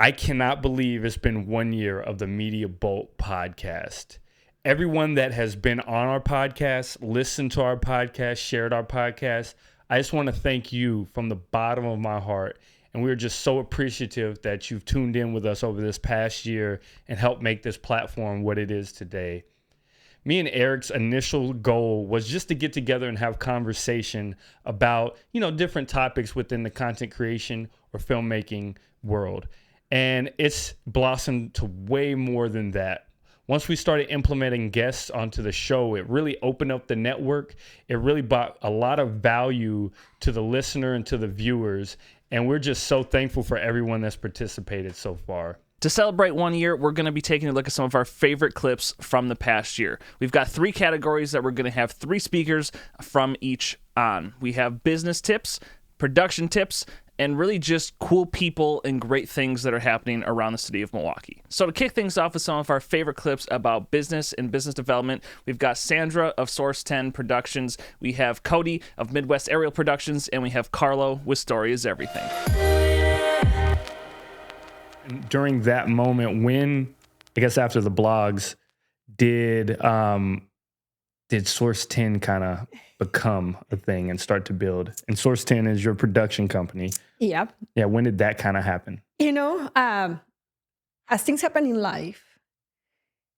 I cannot believe it's been 1 year of the Media Bolt podcast. Everyone that has been on our podcast, listened to our podcast, shared our podcast, I just want to thank you from the bottom of my heart. And we're just so appreciative that you've tuned in with us over this past year and helped make this platform what it is today. Me and Eric's initial goal was just to get together and have conversation about, different topics within the content creation or filmmaking world. And it's blossomed to way more than that. Once we started implementing guests onto the show, it really opened up the network. It really brought a lot of value to the listener and to the viewers. And we're just so thankful for everyone that's participated so far. To celebrate 1 year, we're going to be taking a look at some of our favorite clips from the past year. We've got 3 categories that we're going to have 3 speakers from each on. We have business tips, production tips, and really just cool people and great things that are happening around the city of Milwaukee. So to kick things off with some of our favorite clips about business and business development, we've got Sandra of Source 10 Productions, we have Cody of Midwest Aerial Productions, and we have Carlo with Story is Everything. During that moment, when, I guess after the blogs, did Source 10 kind of become a thing and start to build? And Source 10 is your production company. Yep. Yeah, when did that kind of happen? As things happen in life,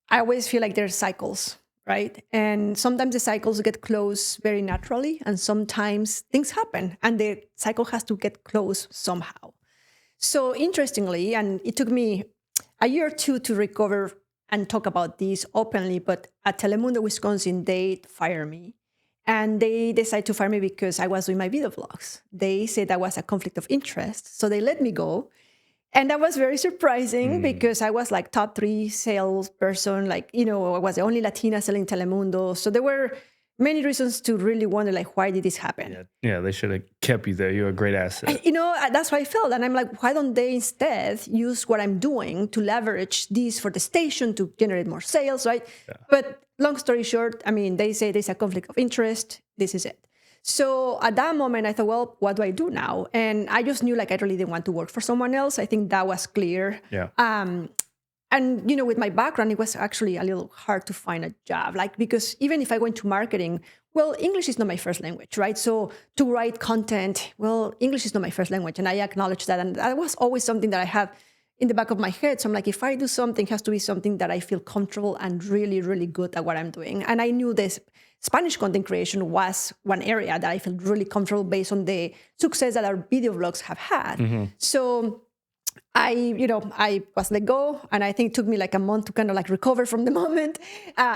I always feel like there's cycles, right? And sometimes the cycles get closed very naturally, and sometimes things happen and the cycle has to get closed somehow. So interestingly, and it took me a year or two to recover and talk about this openly, but at Telemundo, Wisconsin, they fired me. And they decided to fire me because I was doing my video vlogs. They said that was a conflict of interest, so they let me go. And that was very surprising because I was like top 3 salesperson, I was the only Latina selling Telemundo. So there were many reasons to really wonder, why did this happen? Yeah, they should have kept you there. You're a great asset. That's how I felt. And I'm like, why don't they instead use what I'm doing to leverage this for the station to generate more sales, right? Yeah. But long story short, they say there's a conflict of interest. This is it. So at that moment, I thought, well, what do I do now? And I just knew I really didn't want to work for someone else. I think that was clear. Yeah. And, with my background, it was actually a little hard to find a job, because even if I went to marketing, well, English is not my first language, right? So to write content, well, English is not my first language. And I acknowledge that. And that was always something that I had in the back of my head. So I'm like, if I do something, it has to be something that I feel comfortable and really, really good at what I'm doing. And I knew this Spanish content creation was one area that I felt really comfortable based on the success that our video vlogs have had. Mm-hmm. So I was let go, and I think it took me a month to kind of recover from the moment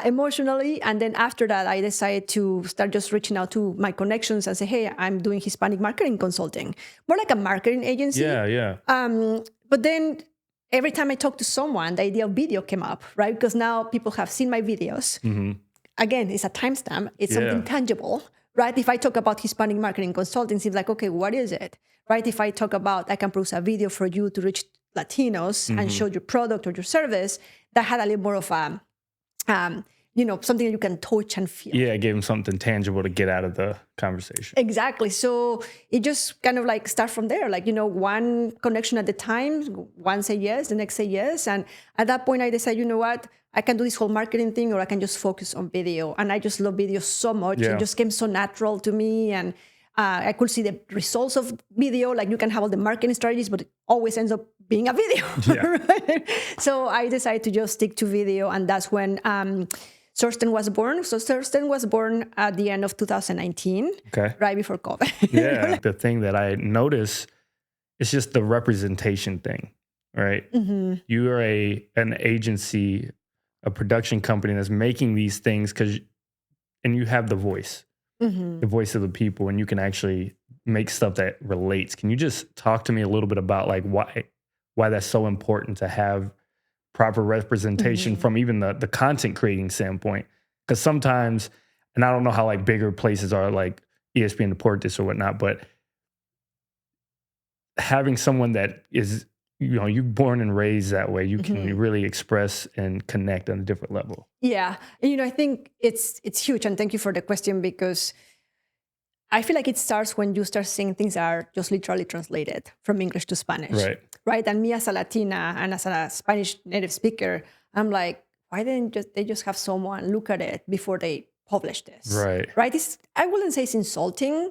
emotionally. And then after that, I decided to start just reaching out to my connections and say, hey, I'm doing Hispanic marketing consulting, more like a marketing agency. Yeah. But then every time I talked to someone, the idea of video came up, right? Because now people have seen my videos. Mm-hmm. Again, it's a timestamp. It's something tangible, right? If I talk about Hispanic marketing consulting, it's like, okay, what is it? Right? If I talk about, I can produce a video for you to reach Latinos and show your product or your service, that had a little more of a, something that you can touch and feel. Yeah, it gave them something tangible to get out of the conversation. Exactly. So it just kind of start from there, one connection at a time. One say yes, the next say yes. And at that point, I decided, you know what? I can do this whole marketing thing, or I can just focus on video. And I just love video so much. Yeah. It just came so natural to me. And I could see the results of video. You can have all the marketing strategies, but it always ends up being a video. Yeah. Right? So I decided to just stick to video. And that's when Source 10 was born. So Source 10 was born at the end of 2019, right before COVID. Yeah. The thing that I notice is just the representation thing, right? Mm-hmm. You are an agency, a production company that's making these things and you have the voice. Mm-hmm. The voice of the people, and you can actually make stuff that relates. Can you just talk to me a little bit about why that's so important to have proper representation from even the content creating standpoint? Because sometimes, and I don't know how bigger places are like ESPN, Deportes or whatnot, but having someone that is, you're born and raised that way, you can really express and connect on a different level. Yeah. And, I think it's huge. And thank you for the question, because I feel like it starts when you start seeing things that are just literally translated from English to Spanish. Right. right? And me as a Latina and as a Spanish native speaker, I'm like, why didn't they just have someone look at it before they publish this? Right. Right? I wouldn't say it's insulting,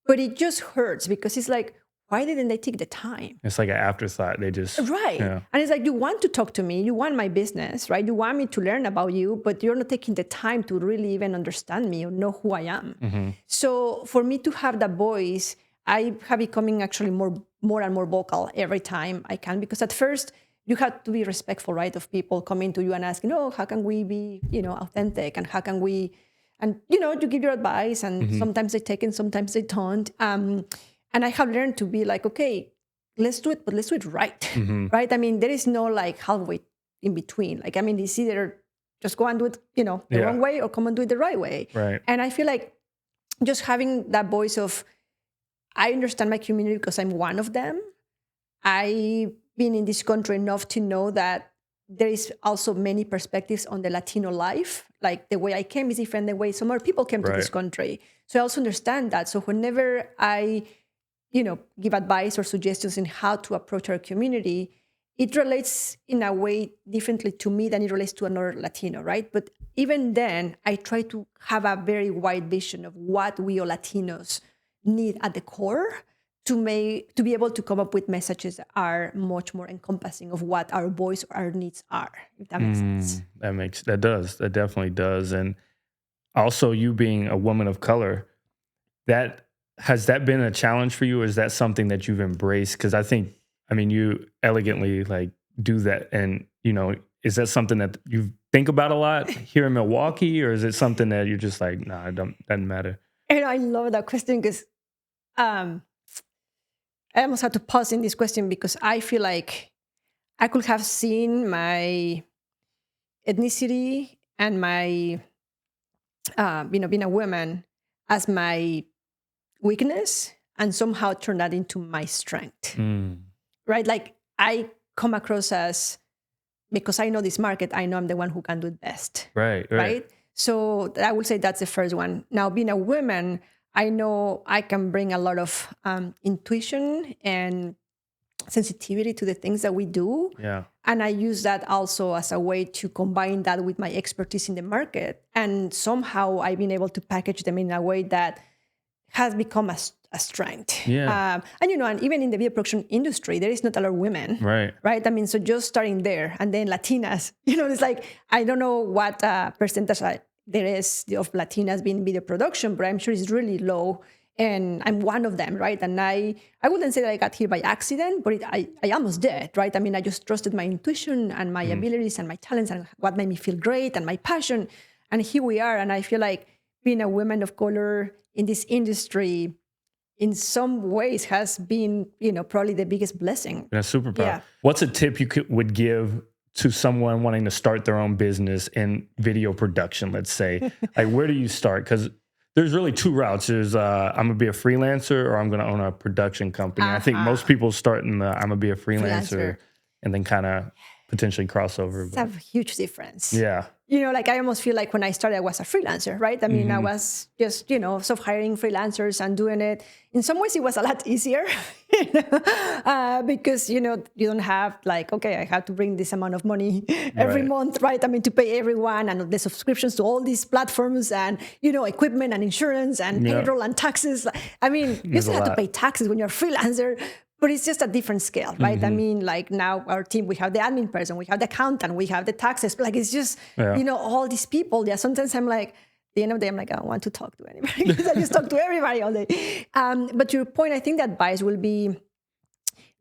but it just hurts because it's like, why didn't they take the time? It's like an afterthought. They just Right. Yeah. And it's like, you want to talk to me, you want my business, right? You want me to learn about you, but you're not taking the time to really even understand me or know who I am. So for me to have that voice, I have becoming actually more and more vocal every time I can, because at first you have to be respectful, right, of people coming to you and asking, oh, how can we be, authentic, and how can we, and you give your advice, and sometimes they take it, sometimes they don't. And I have learned to be like, okay, let's do it, but let's do it right, right? I mean, there is no like halfway in between. Like, I mean, it's either just go and do it, the wrong way, or come and do it the right way. Right. And I feel like just having that voice of, I understand my community because I'm one of them. I've been in this country enough to know that there is also many perspectives on the Latino life. Like the way I came is different than the way some other people came to this country. So I also understand that. So whenever I give advice or suggestions in how to approach our community, it relates in a way differently to me than it relates to another Latino, right? But even then, I try to have a very wide vision of what we all Latinos need at the core to be able to come up with messages that are much more encompassing of what our voice or our needs are, if that makes sense. That definitely does. And also, you being a woman of color, has that been a challenge for you, or is that something that you've embraced? Because you elegantly like do that, and is that something that you think about a lot here in Milwaukee, or is it something that you're just like, nah, doesn't matter? I love that question because I almost had to pause in this question because I feel like I could have seen my ethnicity and my being a woman as my weakness and somehow turn that into my strength, right? Like I come across as, because I know this market, I know I'm the one who can do it best. Right? So I would say that's the first one. Now, being a woman, I know I can bring a lot of intuition and sensitivity to the things that we do. Yeah. And I use that also as a way to combine that with my expertise in the market. And somehow I've been able to package them in a way that has become a strength. Yeah. And even in the video production industry, there is not a lot of women. Right. I mean, so just starting there, and then Latinas, it's like, I don't know what percentage there is of Latinas being in video production, but I'm sure it's really low. And I'm one of them, right? And I wouldn't say that I got here by accident, but I almost did, right? I mean, I just trusted my intuition and my abilities and my talents and what made me feel great and my passion. And here we are. And I feel like being a woman of color in this industry, in some ways, has been, probably the biggest blessing. That's super proud. Yeah. What's a tip you would give to someone wanting to start their own business in video production, let's say? Like, where do you start? Because there's really two routes. There's I'm going to be a freelancer, or I'm going to own a production company. I think most people start in the I'm going to be a freelancer and then kind of potentially cross over. It's a huge difference. Yeah. Like I almost feel like when I started, I was a freelancer, right? I mean, I was just, self-hiring freelancers and doing it. In some ways, it was a lot easier because, you don't have like, okay, I have to bring this amount of money every month, right? I mean, to pay everyone and the subscriptions to all these platforms and, equipment and insurance and payroll and taxes. I mean, you still have to pay taxes when you're a freelancer. But it's just a different scale, right? I mean, like now our team, we have the admin person, we have the accountant, we have the taxes. Like it's just, all these people. Yeah, sometimes I'm like, at the end of the day, I'm like, I don't want to talk to anybody because I just talk to everybody all day. But to your point, I think the advice will be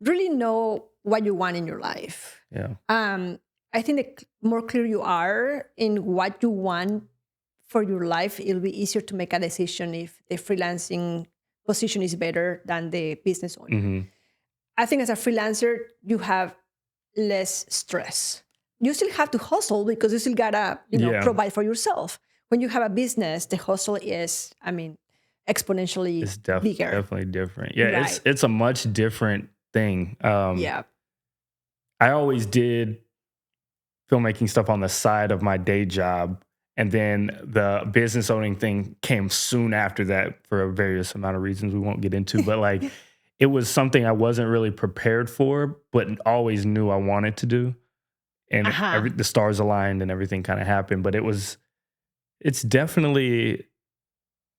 really know what you want in your life. Yeah. I think the more clear you are in what you want for your life, it'll be easier to make a decision if the freelancing position is better than the business owner. I think as a freelancer, you have less stress. You still have to hustle because you still gotta, provide for yourself. When you have a business, the hustle is, exponentially bigger. Definitely different. Yeah, right. It's a much different thing. Yeah. I always did filmmaking stuff on the side of my day job. And then the business owning thing came soon after that for various amount of reasons we won't get into. But like, it was something I wasn't really prepared for, but always knew I wanted to do. And the stars aligned and everything kind of happened. But it's definitely,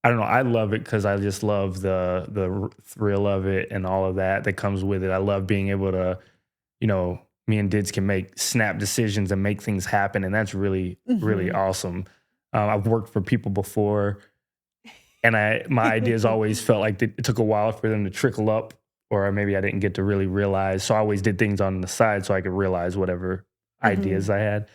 I don't know. I love it because I just love the thrill of it and all of that comes with it. I love being able to, me and Dids can make snap decisions and make things happen. And that's really, really awesome. I've worked for people before, and my ideas always felt like it took a while for them to trickle up, or maybe I didn't get to really realize. So I always did things on the side so I could realize whatever ideas I had.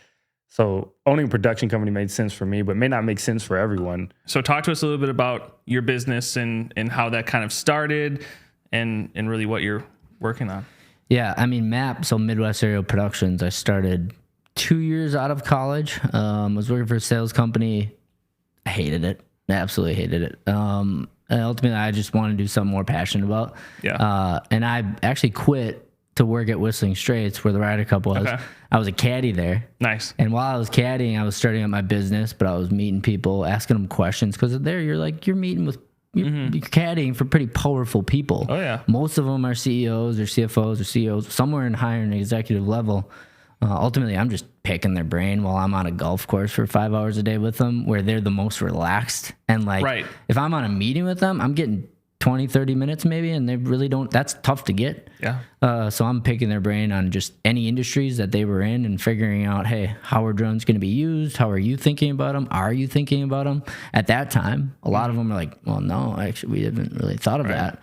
So owning a production company made sense for me, but may not make sense for everyone. So talk to us a little bit about your business and how that kind of started and really what you're working on. Yeah, I mean, MAP, so Midwest Aerial Productions, I started 2 years out of college. I was working for a sales company. I hated it. I absolutely hated it. And ultimately, I just wanted to do something more passionate about. Yeah. And I actually quit to work at Whistling Straits, where the Ryder Cup was. Okay. I was a caddy there. Nice. And while I was caddying, I was starting up my business, but I was meeting people, asking them questions, because there you're meeting with, you're caddying for pretty powerful people. Oh, yeah. Most of them are CEOs or CFOs or CEOs, somewhere in higher and executive level. Ultimately, I'm just picking their brain while I'm on a golf course for 5 hours a day with them, where they're the most relaxed. And if I'm on a meeting with them, I'm getting 20, 30 minutes maybe, and they really don't, that's tough to get. Yeah. So I'm picking their brain on just any industries that they were in and figuring out, hey, how are drones going to be used? How are you thinking about them? Are you thinking about them? At that time, a lot of them are like, well, no, actually, we haven't really thought of that.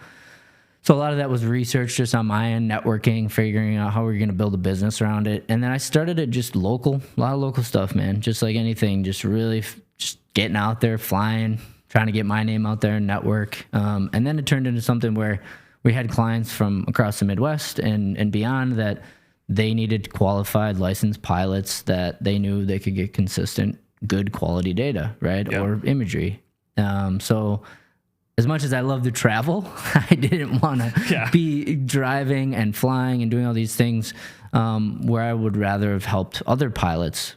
So a lot of that was research just on my end, networking, figuring out how we're going to build a business around it. And then I started it just local, a lot of local stuff, man. Just like anything, just really just getting out there, flying, trying to get my name out there and network. And then it turned into something where we had clients from across the Midwest and beyond that they needed qualified licensed pilots that they knew they could get consistent, good quality data, right? Yep. Or imagery. So as much as I love to travel, I didn't want to be driving and flying and doing all these things where I would rather have helped other pilots,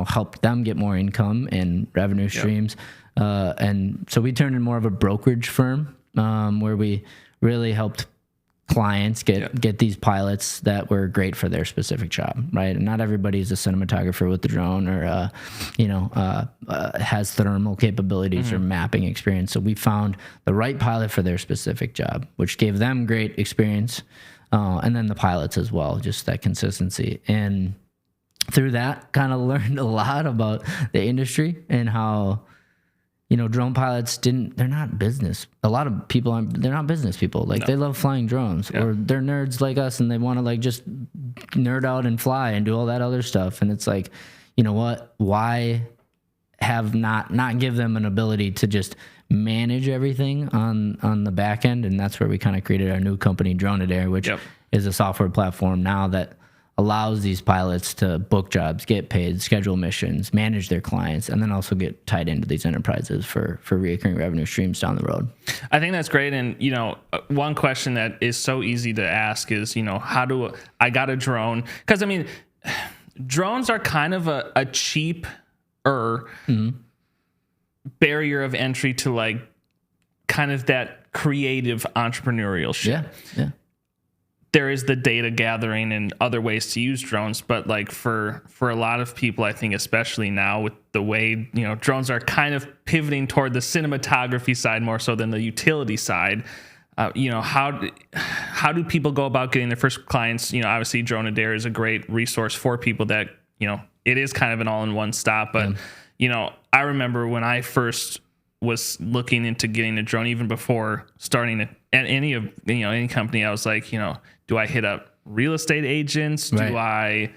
helped them get more income and revenue streams. And so we turned into more of a brokerage firm where we really helped clients get these pilots that were great for their specific job, right? And not everybody's a cinematographer with the drone or, has thermal capabilities or mapping experience. So we found the right pilot for their specific job, which gave them great experience. And then the pilots as well, just that consistency. And through that, kind of learned a lot about the industry and how, drone pilots they're not business. A lot of people they're not business people. They love flying drones or they're nerds like us and they want to just nerd out and fly and do all that other stuff. And it's like, you know what? Why have not give them an ability to just manage everything on the back end? And that's where we kind of created our new company, Drone-A-Dare, which is a software platform now that allows these pilots to book jobs, get paid, schedule missions, manage their clients, and then also get tied into these enterprises for recurring revenue streams down the road. I think that's great. And, one question that is so easy to ask is, how do I got a drone? Because, drones are kind of a cheaper barrier of entry to kind of that creative entrepreneurial shit. Yeah. There is the data gathering and other ways to use drones, but for a lot of people, I think especially now with the way drones are kind of pivoting toward the cinematography side more so than the utility side. How do people go about getting their first clients? Obviously Drone-A-Dare is a great resource for people that it is kind of an all-in-one stop. But I remember when I first was looking into getting a drone, even before starting at any company, I was like, do I hit up real estate agents? Right. Do I,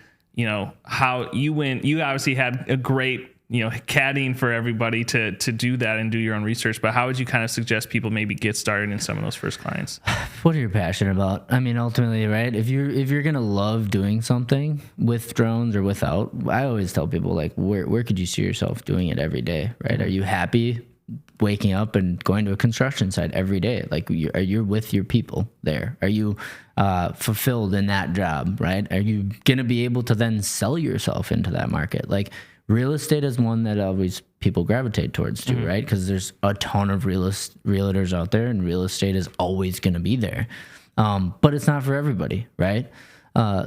how you obviously had a great, caddying for everybody to do that and do your own research, but how would you kind of suggest people maybe get started in some of those first clients? What are you passionate about? Ultimately, right? If you're going to love doing something with drones or without, I always tell people where could you see yourself doing it every day, right? Are you happy waking up and going to a construction site every day? Are you with your people there? Are you fulfilled in that job, right? Are you going to be able to then sell yourself into that market? Real estate is one that always people gravitate towards too, right? Because there's a ton of realtors out there and real estate is always going to be there. but it's not for everybody, right?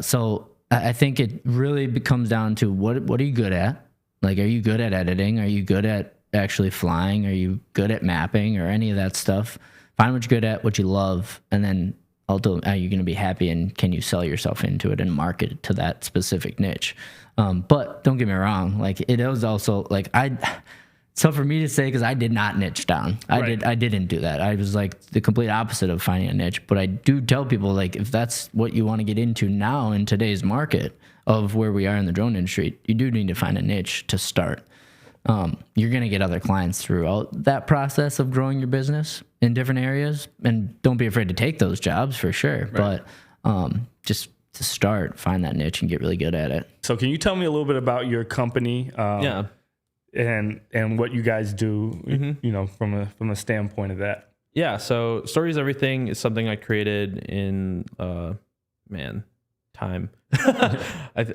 So I think it really comes down to what are you good at? Like, are you good at editing? Are you good at actually flying? Are you good at mapping or any of that stuff? Find what you're good at, what you love, and then ultimately, are you going to be happy, and can you sell yourself into it and market it to that specific niche? But don't get me wrong, like it was also like so for me to say, because I did not niche down. I didn't do that. I was like the complete opposite of finding a niche. But I do tell people, like, if that's what you want to get into now in today's market of where we are in the drone industry, you do need to find a niche to start. You're going to get other clients throughout that process of growing your business in different areas. And don't be afraid to take those jobs for sure. Right. But just to start, find that niche and get really good at it. So can you tell me a little bit about your company? And what you guys do, you know, from a standpoint of that. Yeah. So Stories Everything is something I created in, time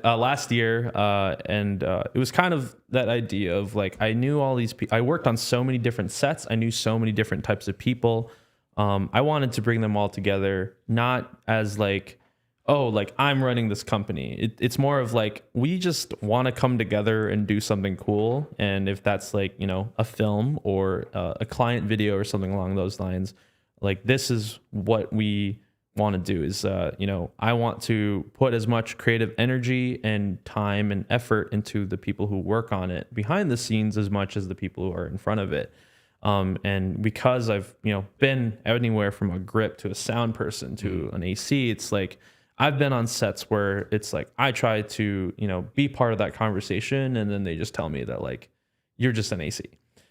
last year. And it was kind of that idea of like, I knew all these people, I worked on so many different sets. I knew so many different types of people. I wanted to bring them all together, not as like, oh, like I'm running this company. It's more of like, we just want to come together and do something cool. And if that's like, you know, a film or a client video or something along those lines, like this is what we want to do is, you know, I want to put as much creative energy and time and effort into the people who work on it behind the scenes as much as the people who are in front of it. And because I've, you know, been anywhere from a grip to a sound person to an AC, it's like, I've been on sets where it's like, I try to, you know, be part of that conversation. And then they just tell me that like, you're just an AC.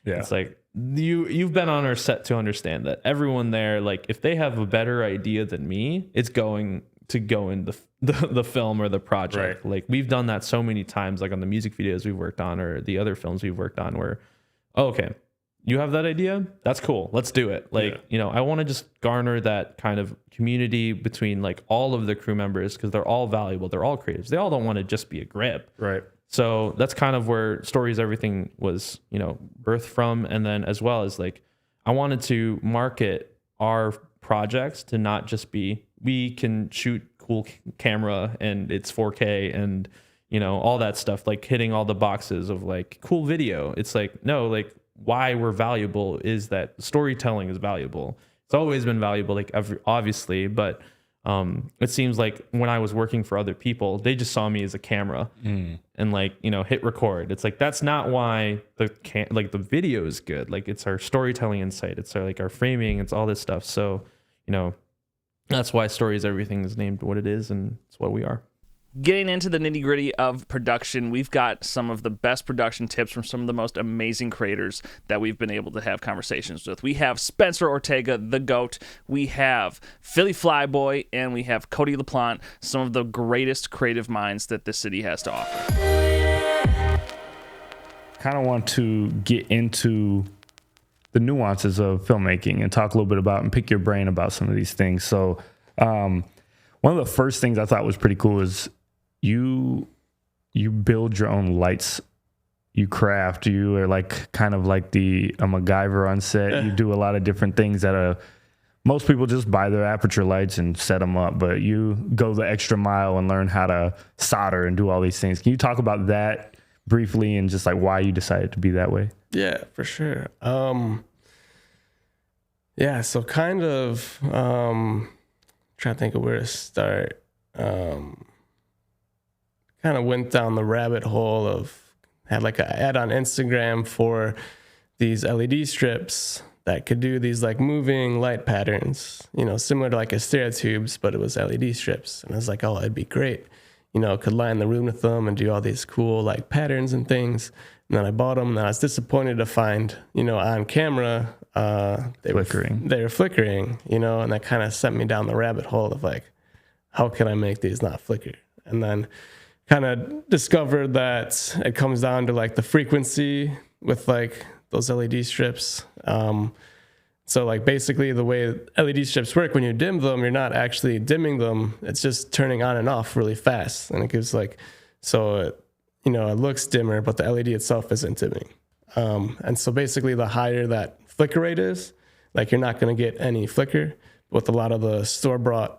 Yeah. It's like, you've been on our set to understand that everyone there, like if they have a better idea than me, it's going to go in the film or the project. Right. Like we've done that so many times, like on the music videos we've worked on or the other films we've worked on where, oh, okay, you have that idea? That's cool. Let's do it. Like, you know, I want to just garner that kind of community between like all of the crew members because they're all valuable. They're all creatives. They all don't want to just be a grip. Right. So that's kind of where Stories Everything was, you know, birthed from. And then as well as like, I wanted to market our projects to not just be, we can shoot cool camera and it's 4K and, you know, all that stuff, like hitting all the boxes of like cool video. It's like, no, like, why we're valuable is that storytelling is valuable. It's always been valuable, like obviously, but it seems like when I was working for other people, they just saw me as a camera and like, you know, hit record. It's like, that's not why the video is good. Like it's our storytelling insight. It's our, like our framing. It's all this stuff. So, you know, that's why Stories Everything is named what it is. And it's what we are. Getting into the nitty gritty of production, we've got some of the best production tips from some of the most amazing creators that we've been able to have conversations with. We have Spencer Ortega, the GOAT. We have Philly Flyboy, and we have Cody LaPlante, some of the greatest creative minds that the city has to offer. Kind of want to get into the nuances of filmmaking and talk a little bit about and pick your brain about some of these things. So, one of the first things I thought was pretty cool is you build your own lights, you craft, you are like kind of like a MacGyver on set. You do a lot of different things that most people just buy their aperture lights and set them up, but you go the extra mile and learn how to solder and do all these things. Can you talk about that briefly and just like why you decided to be that way? Yeah, for sure. So kind of trying to think of where to start. Kind of went down the rabbit hole of had like an ad on Instagram for these LED strips that could do these like moving light patterns, you know, similar to like a stereotubes, but it was LED strips. And I was like, oh, it'd be great. You know, could line the room with them and do all these cool like patterns and things. And then I bought them and I was disappointed to find, you know, on camera, they were flickering, you know, and that kind of sent me down the rabbit hole of like, how can I make these not flicker? And then kind of discovered that it comes down to like the frequency with like those LED strips. So like basically the way LED strips work, when you dim them, you're not actually dimming them. It's just turning on and off really fast. And it gives like, so, you know, it looks dimmer, but the LED itself isn't dimming. And so basically the higher that flicker rate is, like you're not going to get any flicker. with a lot of the store brand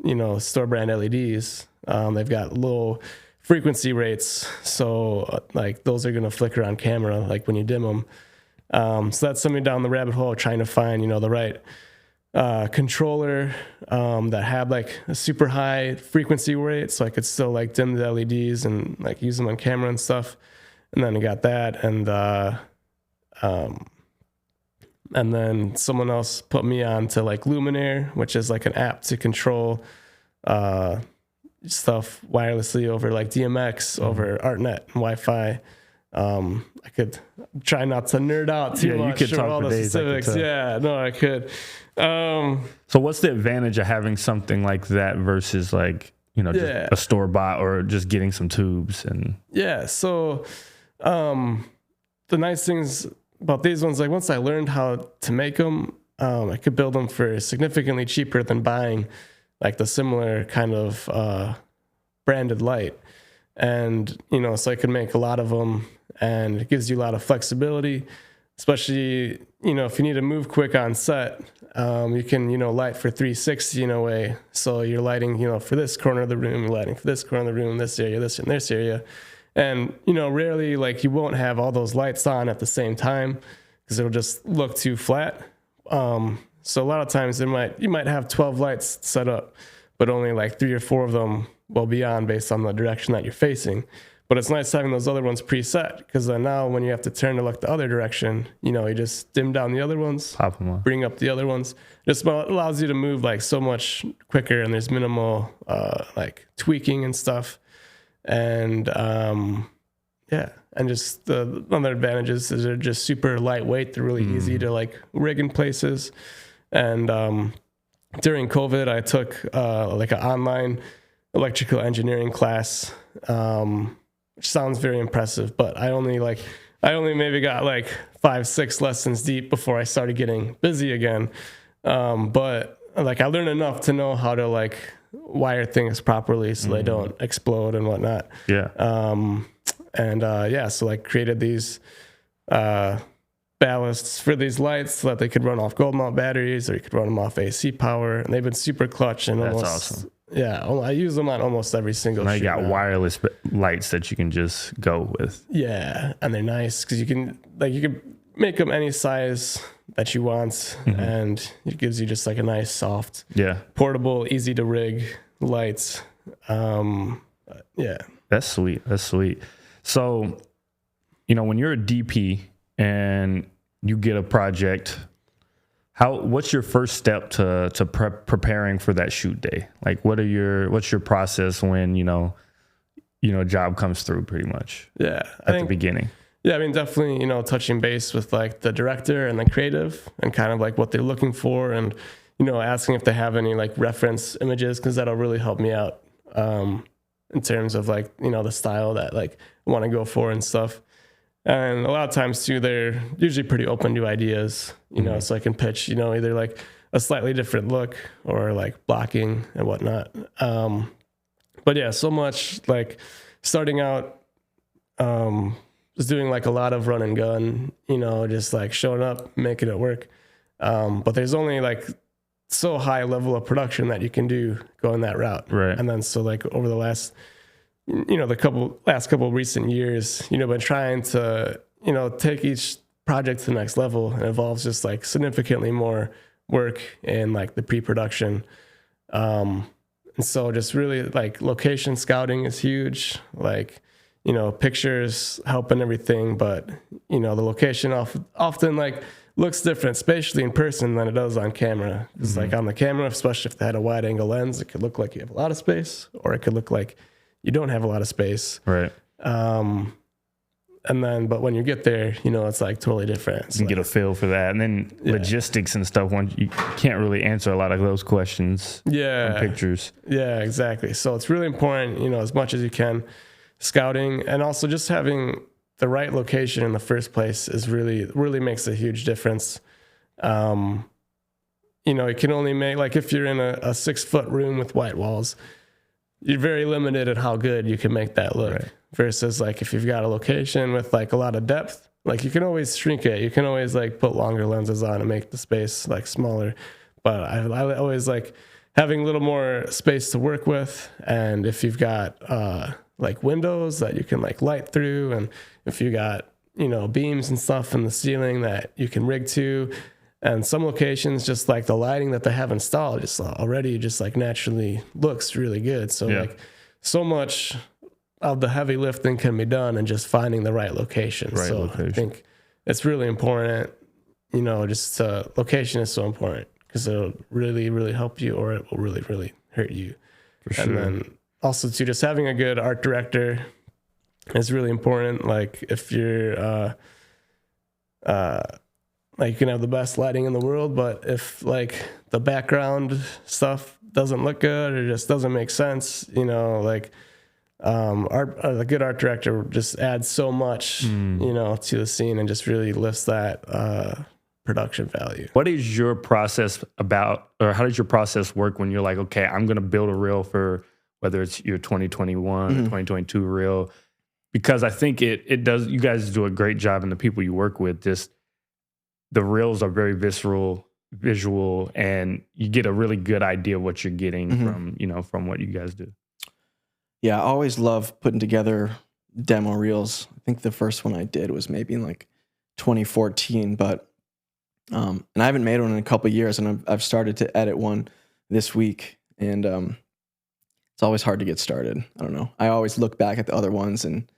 LEDs, they've got low frequency rates. So like those are going to flicker on camera, like when you dim them. So that's something down the rabbit hole, trying to find, the right controller that had like a super high frequency rate, so I could still like dim the LEDs and like use them on camera and stuff. And then I got that, and then someone else put me on to like Luminaire, which is like an app to control stuff wirelessly over like DMX, over ArtNet and Wi-Fi. I could try not to nerd out too much. You could or talk all for the days. specifics. Yeah, no, I could. So what's the advantage of having something like that versus like, just a store bought or just getting some tubes? And so the nice things about these ones, like once I learned how to make them, I could build them for significantly cheaper than buying like the similar kind of branded light. And, so I could make a lot of them, and it gives you a lot of flexibility, especially, if you need to move quick on set, you can, light for 360 in a way. So you're lighting, for this corner of the room, you're lighting for this corner of the room, this area, this and this area. And, rarely like you won't have all those lights on at the same time because it'll just look too flat. So a lot of times you might have 12 lights set up, but only like 3 or 4 of them will be on based on the direction that you're facing. But it's nice having those other ones preset, because then now when you have to turn to look the other direction, you just dim down the other ones, pop them on, bring up the other ones. Just allows you to move like so much quicker, and there's minimal like tweaking and stuff. And and just the other advantages is they're just super lightweight. They're really easy to like rig in places. And during COVID, I took like an online electrical engineering class, which sounds very impressive, but I only maybe got like 5-6 lessons deep before I started getting busy again. But like I learned enough to know how to like wire things properly so they don't explode and whatnot. So like created these ballasts for these lights so that they could run off gold mount batteries, or you could run them off AC power, and they've been super clutch. And that's almost awesome. Yeah, I use them on almost every single now shoot. You got wireless lights that you can just go with. Yeah, and they're nice because you can make them any size that you want, and it gives you just like a nice, soft, portable, easy to rig lights. That's sweet. So, when you're a DP and you get a project, what's your first step to preparing for that shoot day? Like, what's your process when a job comes through, pretty much? Yeah, at the beginning. Yeah, I mean, definitely, touching base with like the director and the creative and kind of like what they're looking for, and asking if they have any like reference images, because that'll really help me out in terms of like the style that like I want to go for and stuff. And a lot of times too, they're usually pretty open to ideas, so I can pitch, either like a slightly different look or like blocking and whatnot. But yeah, so much like starting out, just doing like a lot of run and gun, just like showing up, making it work. But there's only like so high level of production that you can do going that route. Right. And then so like over the last last couple recent years, been trying to, take each project to the next level, and involves just like significantly more work in like the pre-production. And so just really like location scouting is huge. Like, pictures help and everything, but the location often like looks different, spatially in person, than it does on camera. It's like on the camera, especially if they had a wide angle lens, it could look like you have a lot of space, or it could look like you don't have a lot of space. Right. But when you get there, it's like totally different. You can get a feel for that. And then logistics and stuff, you can't really answer a lot of those questions from pictures. Yeah, exactly. So it's really important, as much as you can, scouting, and also just having the right location in the first place is really makes a huge difference. You can only make, like if you're in a 6-foot room with white walls, you're very limited at how good you can make that look. Right. Versus like if you've got a location with like a lot of depth, like you can always shrink it. You can always like put longer lenses on and make the space like smaller. but I always like having a little more space to work with. And if you've got like windows that you can like light through, and if you got, you know, beams and stuff in the ceiling that you can rig to, and some locations just like the lighting that they have installed just already just like naturally looks really good. So like so much of the heavy lifting can be done in just finding the right location. I think it's really important, you know, just location is so important because it'll really, really help you, or it will really, really hurt you. For sure. And then also too, just having a good art director is really important. Like if you're, like you can have the best lighting in the world, but if like the background stuff doesn't look good or just doesn't make sense, you know, like a good art director just adds so much, you know, to the scene and just really lifts that production value. What is your process about, or how does your process work when you're like, okay, I'm going to build a reel for whether it's your 2021 or 2022 reel? Because I think it does, you guys do a great job, and the people you work with, just the reels are very visceral, visual, and you get a really good idea of what you're getting from, you know, from what you guys do. Yeah, I always love putting together demo reels. I think the first one I did was maybe in like 2014, but and I haven't made one in a couple of years, and I've started to edit one this week, and it's always hard to get started. I don't know. I always look back at the other ones, and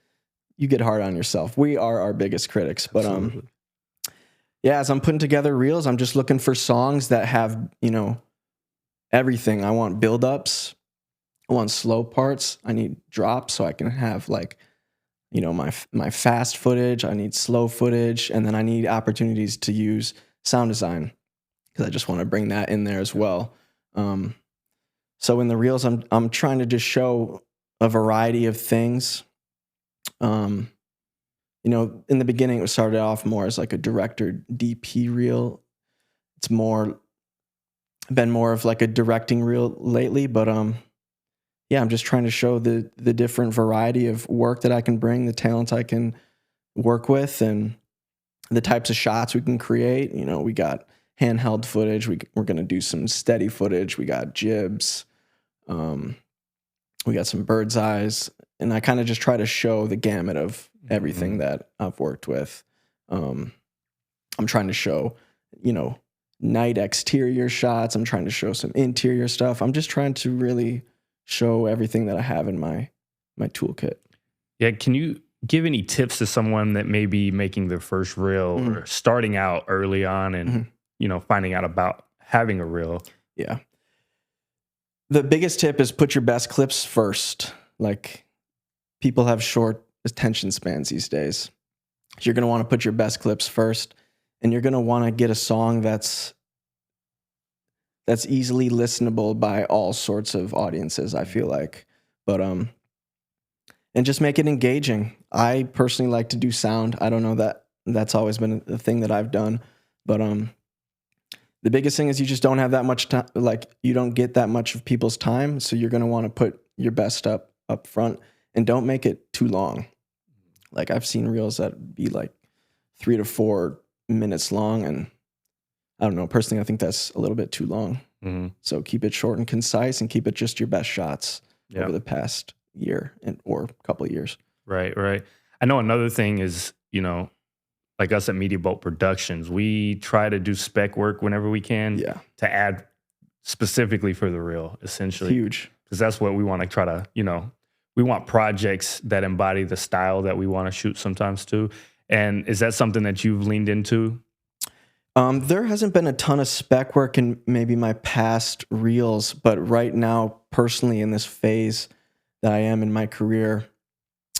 you get hard on yourself. We are our biggest critics, but yeah, as I'm putting together reels, I'm just looking for songs that have, you know, everything. I want build-ups. I want slow parts. I need drops so I can have like, you know, my fast footage. I need slow footage, and then I need opportunities to use sound design because I just want to bring that in there as well. So in the reels, I'm trying to just show a variety of things. You know, in the beginning, it started off more as like a director DP reel. It's been more of like a directing reel lately, but yeah, I'm just trying to show the different variety of work that I can bring, the talents I can work with, and the types of shots we can create. You know, we got handheld footage. We're going to do some steady footage. We got jibs. We got some bird's eyes. And I kind of just try to show the gamut of everything that I've worked with. I'm trying to show, you know, night exterior shots. I'm trying to show some interior stuff. I'm just trying to really show everything that I have in my toolkit. Yeah, can you give any tips to someone that may be making their first reel or starting out early on and you know, finding out about having a reel? Yeah. The biggest tip is put your best clips first. Like, people have short attention spans these days. So you're going to want to put your best clips first, and you're going to want to get a song that's easily listenable by all sorts of audiences, I feel like. But and just make it engaging. I personally like to do sound. I don't know that that's always been a thing that I've done, but the biggest thing is you just don't have that much time. Like, you don't get that much of people's time, so you're going to want to put your best up front, and don't make it too long. Like, I've seen reels that be like 3 to 4 minutes long, and I don't know. Personally, I think that's a little bit too long. So keep it short and concise, and keep it just your best shots over the past year or couple of years. Right. I know another thing is, you know, like us at Media Boat Productions, we try to do spec work whenever we can to add specifically for the reel, essentially. Huge. Because that's what we want to try to, you know, we want projects that embody the style that we want to shoot sometimes too. And is that something that you've leaned into? There hasn't been a ton of spec work in maybe my past reels, but right now, personally, in this phase that I am in my career,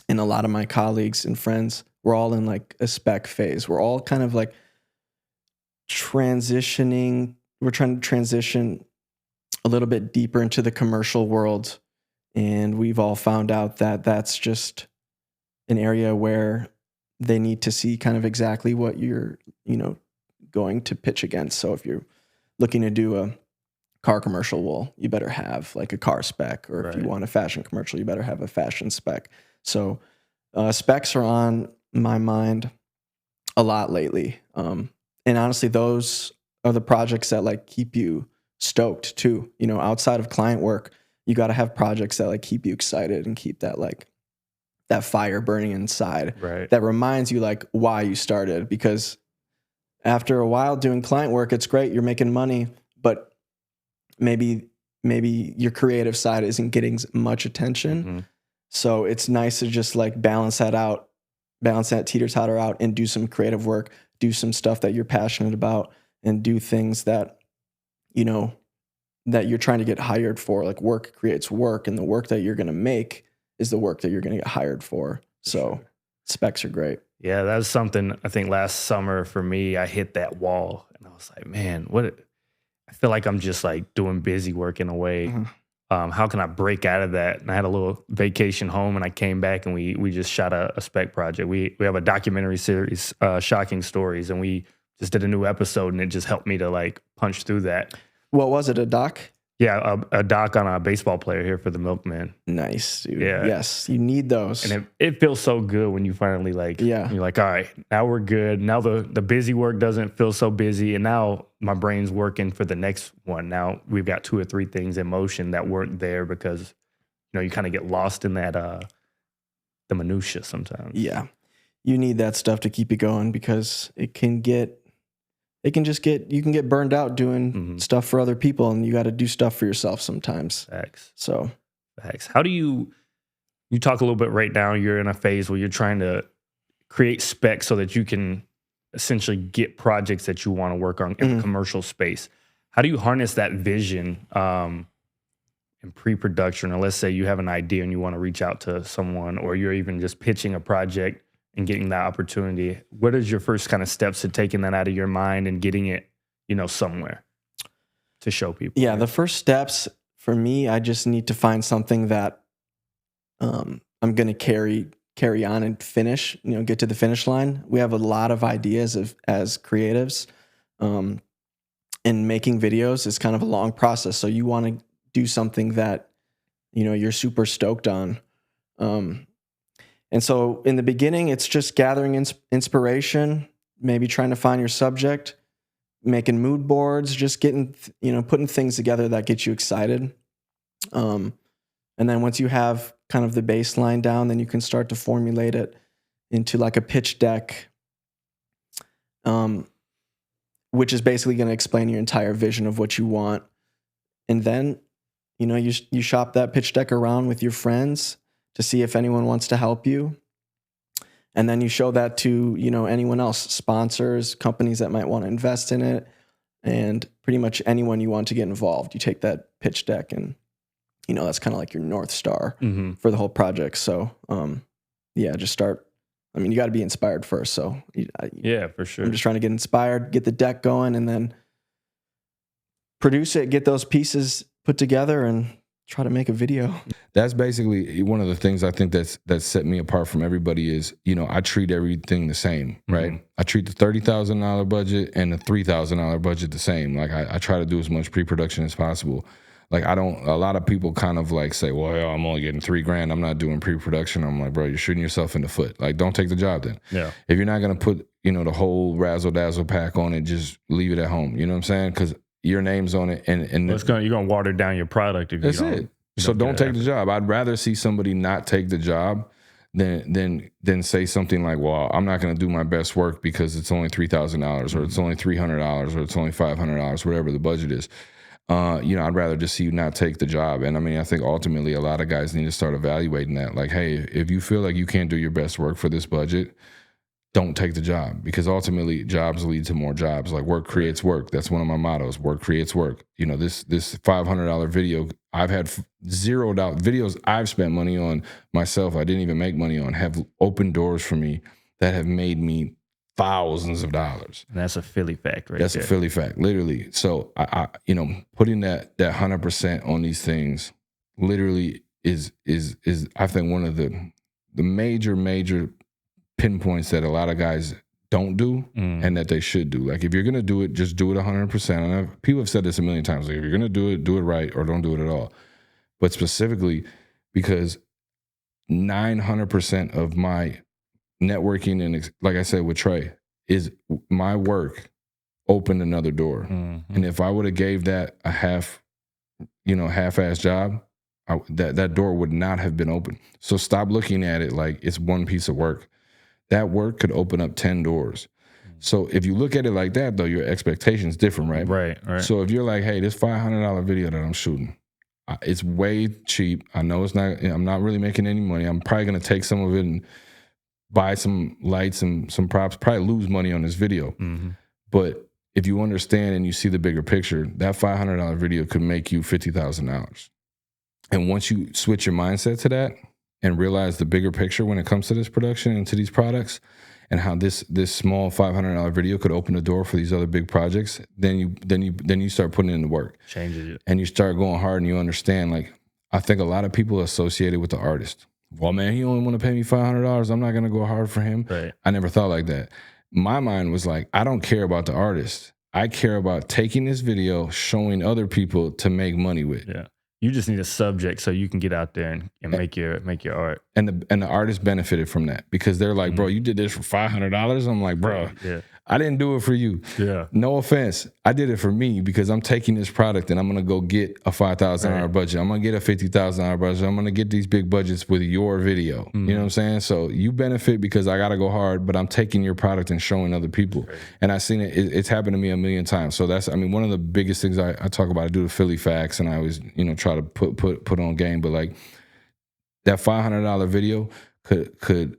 and a lot of my colleagues and friends, we're all in like a spec phase. We're all kind of like transitioning. We're trying to transition a little bit deeper into the commercial world. And we've all found out that that's just an area where they need to see kind of exactly what you're, you know, going to pitch against. So if you're looking to do a car commercial, well, you better have like a car spec, or if you want a fashion commercial, you better have a fashion spec. So specs are on my mind a lot lately. And honestly, those are the projects that like keep you stoked too. You know, outside of client work, you got to have projects that like keep you excited and keep that like that fire burning inside. Right. That reminds you like why you started, because after a while doing client work, it's great, you're making money, but maybe your creative side isn't getting much attention. Mm-hmm. So it's nice to just like balance that teeter-totter out and do some creative work, do some stuff that you're passionate about, and do things that, you know, that you're trying to get hired for. Like work creates work, and the work that you're going to make is the work that you're going to get hired for. So specs are great. Yeah, that was something I think last summer for me. I hit that wall, and I was like, man, I feel like I'm just like doing busy work in a way. How can I break out of that? And I had a little vacation home, and I came back, and we just shot a spec project. We have a documentary series, Shocking Stories, and we just did a new episode, and it just helped me to like punch through that. What was it, a doc? Yeah, a doc on a baseball player here for the Milkman. Nice, dude. Yeah. Yes, you need those. And it feels so good when you finally like, Yeah. you're like, all right, now we're good. Now the busy work doesn't feel so busy. And now my brain's working for the next one. Now we've got 2 or 3 things in motion that weren't there because, you know, you kind of get lost in that, the minutia sometimes. Yeah. You need that stuff to keep you going, because you can get burned out doing stuff for other people, and you got to do stuff for yourself sometimes. Facts. So Facts. How do you talk a little bit right now? You're in a phase where you're trying to create specs so that you can essentially get projects that you want to work on in the commercial space. How do you harness that vision in pre-production? Or let's say you have an idea and you want to reach out to someone, or you're even just pitching a project and getting that opportunity. What is your first kind of steps to taking that out of your mind and getting it, you know, somewhere to show people? yeah, the first steps for me, I just need to find something that I'm going to carry on and finish, you know, get to the finish line. We have a lot of ideas as creatives, and making videos is kind of a long process. So you want to do something that, you know, you're super stoked on. And so in the beginning, it's just gathering inspiration, maybe trying to find your subject, making mood boards, just getting, you know, putting things together that get you excited. And then once you have kind of the baseline down, then you can start to formulate it into like a pitch deck, which is basically going to explain your entire vision of what you want. And then, you know, you shop that pitch deck around with your friends to see if anyone wants to help you. And then you show that to, you know, anyone else, sponsors, companies that might want to invest in it, and pretty much anyone you want to get involved. You take that pitch deck, and, you know, that's kind of like your North Star for the whole project. So, yeah, just start. I mean, you got to be inspired first. So yeah, for sure. I'm just trying to get inspired, get the deck going, and then produce it, get those pieces put together, and try to make a video. That's basically one of the things I think that's set me apart from everybody is, you know, I treat everything the same, right? I treat the $30,000 budget and the $3,000 budget the same. Like I try to do as much pre-production as possible. Like a lot of people kind of like say, well, yeah, I'm only getting $3,000. I'm not doing pre-production. I'm like, bro, you're shooting yourself in the foot. Like, don't take the job then. Yeah. If you're not going to put, you know, the whole razzle dazzle pack on it, just leave it at home. You know what I'm saying? Because your name's on it, and you're gonna water down your product if that's you don't. It. So don't take the job. I'd rather see somebody not take the job than say something like, well, I'm not gonna do my best work because it's only $3,000 or it's only $300 or it's only $500, whatever the budget is. You know, I'd rather just see you not take the job. And I mean, I think ultimately a lot of guys need to start evaluating that. Like, hey, if you feel like you can't do your best work for this budget, don't take the job, because ultimately jobs lead to more jobs. Like work creates work. That's one of my mottos. Work creates work. You know, this $500 video, I've had $0 videos I've spent money on myself, I didn't even make money on, have opened doors for me that have made me thousands of dollars. And that's a Philly fact, right? That's there. a Philly fact, literally. So I you know, putting that 100% on these things literally is I think one of the major pinpoints that a lot of guys don't do and that they should do. Like if you're gonna do it, just do it 100%. And people have said this a million times. Like if you're gonna do it right, or don't do it at all. But specifically because 900% of my networking, and like I said with Trey, is my work opened another door. And if I would have gave that a half-ass job, that door would not have been open. So stop looking at it like it's one piece of work. That work could open up 10 doors. So if you look at it like that, though, your expectation is different, right? Right. So if you're like, hey, this $500 video that I'm shooting, it's way cheap. I know I'm not really making any money. I'm probably going to take some of it and buy some lights and some props, probably lose money on this video. But if you understand and you see the bigger picture, that $500 video could make you $50,000. And once you switch your mindset to that and realize the bigger picture when it comes to this production and to these products, and how this small $500 video could open the door for these other big projects, then you start putting in the work. Changes it. And you start going hard, and you understand, like, I think a lot of people associate it with the artist. Well, man, he only want to pay me $500. I'm not going to go hard for him. Right. I never thought like that. My mind was like, I don't care about the artist. I care about taking this video, showing other people to make money with. Yeah. You just need a subject so you can get out there and make your art. And the artist benefited from that because they're like, bro, you did this for $500. I'm like, bro, I didn't do it for you. Yeah. No offense. I did it for me because I'm taking this product and I'm going to go get a $5,000 budget. I'm going to get a $50,000 budget. I'm going to get these big budgets with your video. You know what I'm saying? So you benefit because I got to go hard, but I'm taking your product and showing other people. Right. And I've seen it's happened to me a million times. So that's, I mean, one of the biggest things I talk about, I do the Philly facts and I always, try to put on game, but like that $500 video could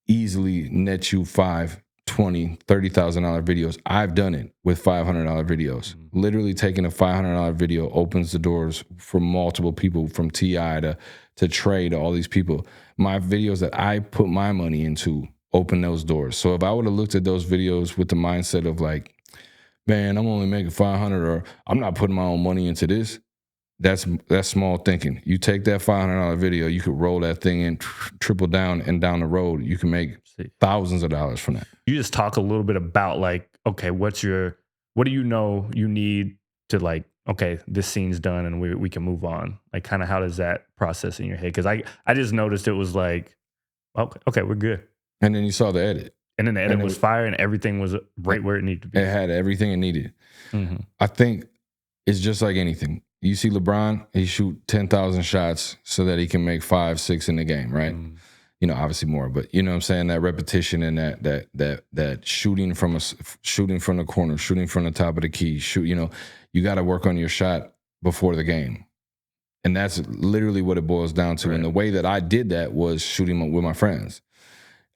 easily net you $5,000, $20,000, $30,000 videos. I've done it with $500 videos. Literally taking a $500 video opens the doors for multiple people, from T.I. to Trey to all these people. My videos that I put my money into open those doors. So if I would have looked at those videos with the mindset of like, man, I'm only making $500 or I'm not putting my own money into this, that's small thinking. You take that $500 video, you could roll that thing in, triple down, and down the road, you can make thousands of dollars from that. You just talk a little bit about like, okay, what do you know you need to like, okay, this scene's done and we can move on. Like kind of how does that process in your head? Because I just noticed it was like, okay, we're good. And then you saw the edit. And then the edit was fire and everything was right where it needed to be. It had everything it needed. I think it's just like anything. You see LeBron, he shoot 10,000 shots so that he can make 5, 6 in the game, right? Obviously more, but you know what I'm saying? That repetition and that shooting from the corner, shooting from the top of the key, you got to work on your shot before the game. And that's literally what it boils down to. Right. And the way that I did that was shooting with my friends.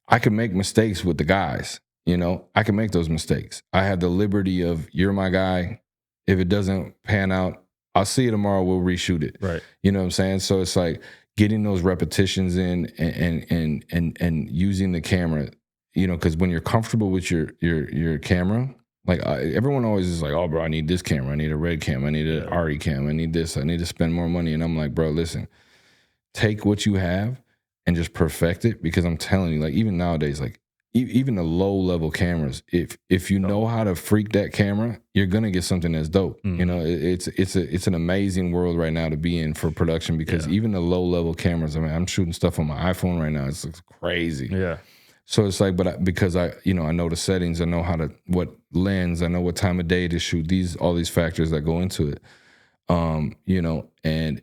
I could make mistakes with the guys, I can make those mistakes. I had the liberty of, you're my guy. If it doesn't pan out, I'll see you tomorrow. We'll reshoot it. Right. You know what I'm saying? So it's like getting those repetitions in and using the camera, because when you're comfortable with your camera, like everyone always is like, oh, bro, I need this camera. I need a red cam. I need an RE cam. I need this. I need to spend more money. And I'm like, bro, listen, take what you have and just perfect it. Because I'm telling you, like, even nowadays, like, even the low level cameras, if you know how to freak that camera, you're gonna get something that's dope. It's an amazing world right now to be in for production, because even the low level cameras, I mean, I'm shooting stuff on my iPhone right now. It's crazy. Yeah. So it's like, because I know the settings, I know what lens, I know what time of day to shoot, all these factors that go into it. And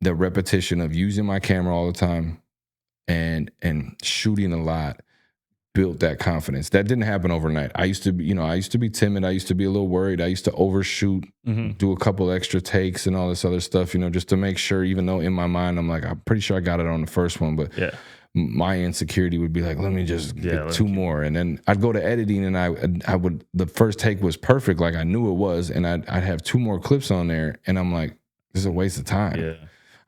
the repetition of using my camera all the time and shooting a lot built that confidence. That didn't happen overnight. I used to be timid. I used to be a little worried. I used to overshoot, do a couple extra takes and all this other stuff, just to make sure, even though in my mind, I'm like, I'm pretty sure I got it on the first one, but my insecurity would be like, let me just get 2 more. And then I'd go to editing and I would, the first take was perfect. Like I knew it was. And I'd have 2 more clips on there. And I'm like, this is a waste of time. Yeah.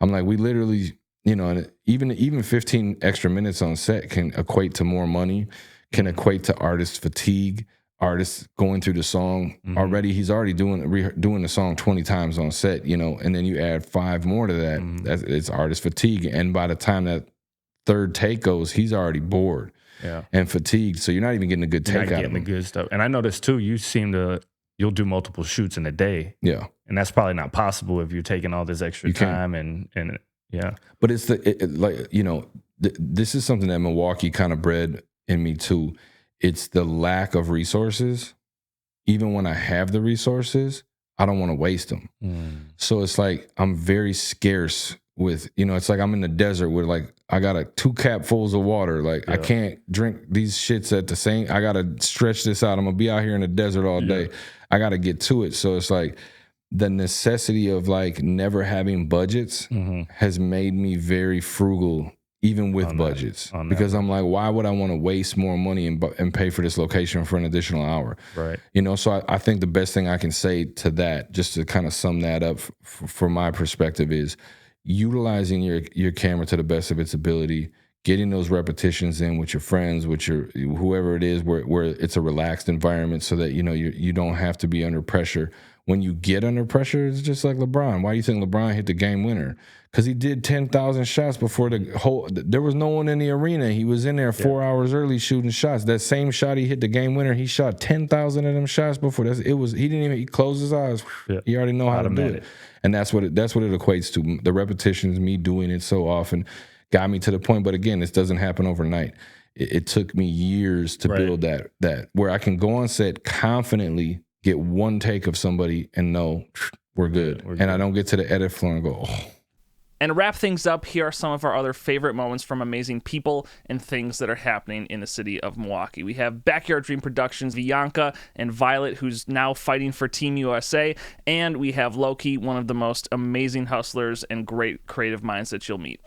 I'm like, we literally, and even 15 extra minutes on set can equate to more money, can equate to artist fatigue, artists going through the song. Already, he's already doing the song 20 times on set, and then you add 5 more to that. It's artist fatigue. And by the time that 3rd take goes, he's already bored and fatigued. So you're not even getting a good take out of him. Getting the good stuff. And I noticed too, you'll do multiple shoots in a day. Yeah. And that's probably not possible if you're taking all this extra time and yeah. But it's this is something that Milwaukee kind of bred in me too. It's the lack of resources. even when I have the resources, I don't want to waste them. So it's like I'm very scarce with, it's like I'm in the desert with like I got 2 capfuls of water. Like I can't drink these shits at the same. I gotta stretch this out. I'm gonna be out here in the desert all day. I gotta get to it. So it's like the necessity of like never having budgets has made me very frugal, even with budgets, because I'm like, why would I want to waste more money and pay for this location for an additional hour? Right. So I think the best thing I can say to that, just to kind of sum that up from my perspective, is utilizing your camera to the best of its ability, getting those repetitions in with your friends, with your whoever it is, where it's a relaxed environment, so that you don't have to be under pressure. When you get under pressure, it's just like LeBron. Why do you think LeBron hit the game winner? Because he did 10,000 shots before there was no one in the arena. He was in there 4 hours early shooting shots. That same shot he hit the game winner, he shot 10,000 of them shots before. He closed his eyes. Yeah. He already know how to do it. And that's what it equates to. The repetitions, me doing it so often, got me to the point. But again, this doesn't happen overnight. It took me years to build that where I can go on set confidently, get one take of somebody and know we're good. I don't get to the edit floor and go, oh. And to wrap things up, here are some of our other favorite moments from amazing people and things that are happening in the city of Milwaukee. We have Backyard Dream Productions, Bianca and Violet, who's now fighting for Team USA. And we have Loki, one of the most amazing hustlers and great creative minds that you'll meet.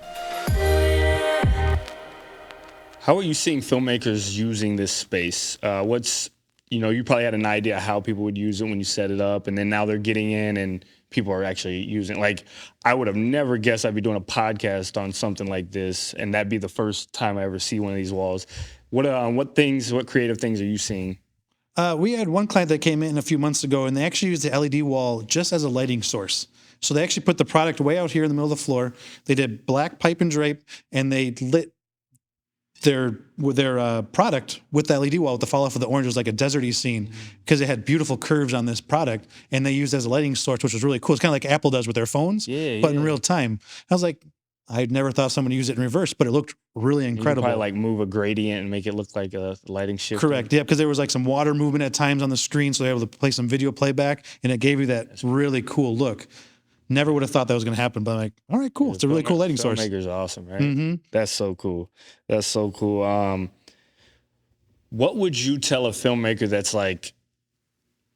How are you seeing filmmakers using this space? You probably had an idea how people would use it when you set it up, and then now they're getting in and people are actually using it. Like, I would have never guessed I'd be doing a podcast on something like this, and that'd be the first time I ever see one of these walls. What creative things are you seeing? We had one client that came in a few months ago, and they actually used the LED wall just as a lighting source. So they actually put the product way out here in the middle of the floor. They did black pipe and drape, and they lit their product with the LED wall with the fall off of the orange. It was like a deserty scene because it had beautiful curves on this product, and they used it as a lighting source, which was really cool. It's kind of like Apple does with their phones, but in real time. I was like, I'd never thought someone would use it in reverse, but it looked really incredible. You probably like move a gradient and make it look like a lighting shift. Correct. Yeah, because there was like some water movement at times on the screen, so they were able to play some video playback, and it gave you that really cool look. Never would have thought that was going to happen, but I'm like, all right, cool. It's a really cool lighting source. Filmmaker's awesome, right? That's so cool. That's so cool. What would you tell a filmmaker that's like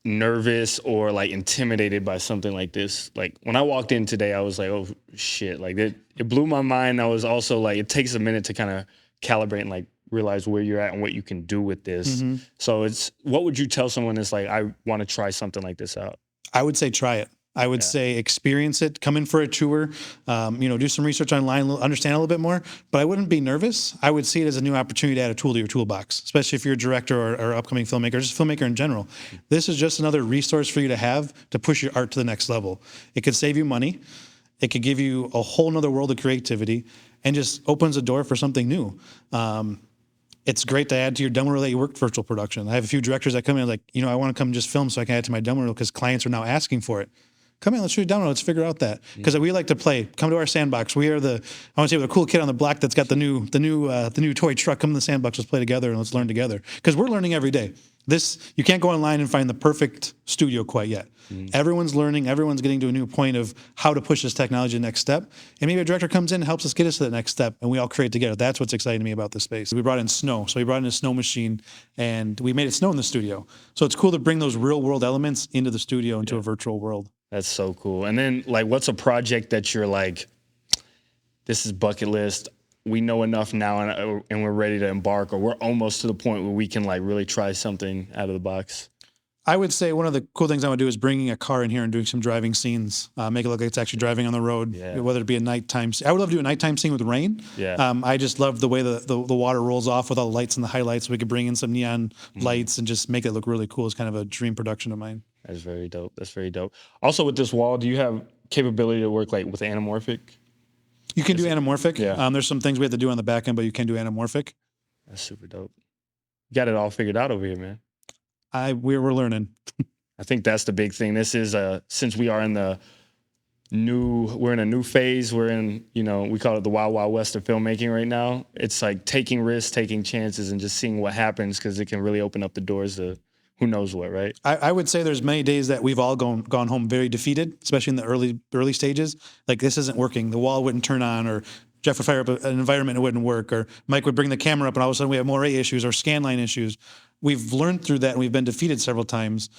nervous or like intimidated by something like this? Like when I walked in today, I was like, oh shit. Like it blew my mind. I was also like, it takes a minute to kind of calibrate and like realize where you're at and what you can do with this. So what would you tell someone that's like, I want to try something like this out? I would say try it. I would say experience it, come in for a tour, do some research online, understand a little bit more, but I wouldn't be nervous. I would see it as a new opportunity to add a tool to your toolbox, especially if you're a director or upcoming filmmaker, or just a filmmaker in general. This is just another resource for you to have to push your art to the next level. It could save you money. It could give you a whole nother world of creativity and just opens a door for something new. It's great to add to your demo reel that you worked virtual production. I have a few directors that come in like, I want to come just film so I can add to my demo reel because clients are now asking for it. Come in, let's shoot a demo. Let's figure out that because we like to play. Come to our sandbox. We are I want to say, the cool kid on the block that's got the new toy truck. Come to the sandbox. Let's play together and let's learn together because we're learning every day. You can't go online and find the perfect studio quite yet. Everyone's learning. Everyone's getting to a new point of how to push this technology to the next step. And maybe a director comes in and helps us get us to the next step, and we all create together. That's what's exciting to me about this space. We brought in snow. So we brought in a snow machine, and we made it snow in the studio. So it's cool to bring those real-world elements into the studio, into a virtual world. That's so cool. And then, like, what's a project that you're like, this is bucket list. We know enough now and we're ready to embark, or we're almost to the point where we can, like, really try something out of the box? I would say one of the cool things I would do is bringing a car in here and doing some driving scenes, make it look like it's actually driving on the road, whether it be a nighttime scene. I would love to do a nighttime scene with rain. I just love the way the water rolls off with all the lights and the highlights. We could bring in some neon lights and just make it look really cool. It's kind of a dream production of mine. That's very dope. That's very dope. Also, with this wall, do you have capability to work like with anamorphic? You can do anamorphic. Yeah. There's some things we have to do on the back end, but you can do anamorphic. That's super dope. You got it all figured out over here, man. We're learning. I think that's the big thing. This is since we are in we're in a new phase. We're in, we call it the Wild Wild West of filmmaking right now. It's like taking risks, taking chances, and just seeing what happens because it can really open up the doors to who knows what, right? I would say there's many days that we've all gone home very defeated, especially in the early stages. Like, this isn't working. The wall wouldn't turn on, or Jeff would fire up an environment, it wouldn't work, or Mike would bring the camera up and all of a sudden we have more issues or scanline issues. We've learned through that and we've been defeated several times.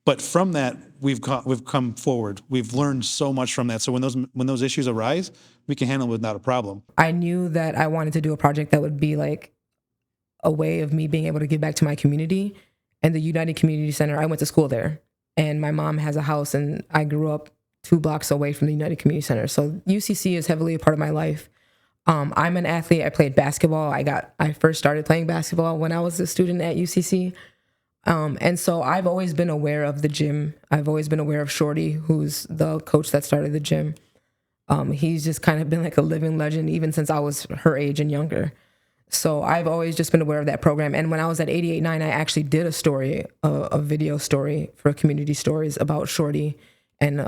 But from that, we've come forward. We've learned so much from that. So when those issues arise, we can handle it without a problem. I knew that I wanted to do a project that would be like a way of me being able to give back to my community. And the United Community Center, I went to school there. And my mom has a house, and I grew up 2 blocks away from the United Community Center. So UCC is heavily a part of my life. I'm an athlete. I played basketball. I first started playing basketball when I was a student at UCC. And so I've always been aware of the gym. I've always been aware of Shorty, who's the coach that started the gym. He's just kind of been like a living legend even since I was her age and younger. So I've always just been aware of that program. And when I was at 88.9, I actually did a story, a video story for Community Stories about Shorty and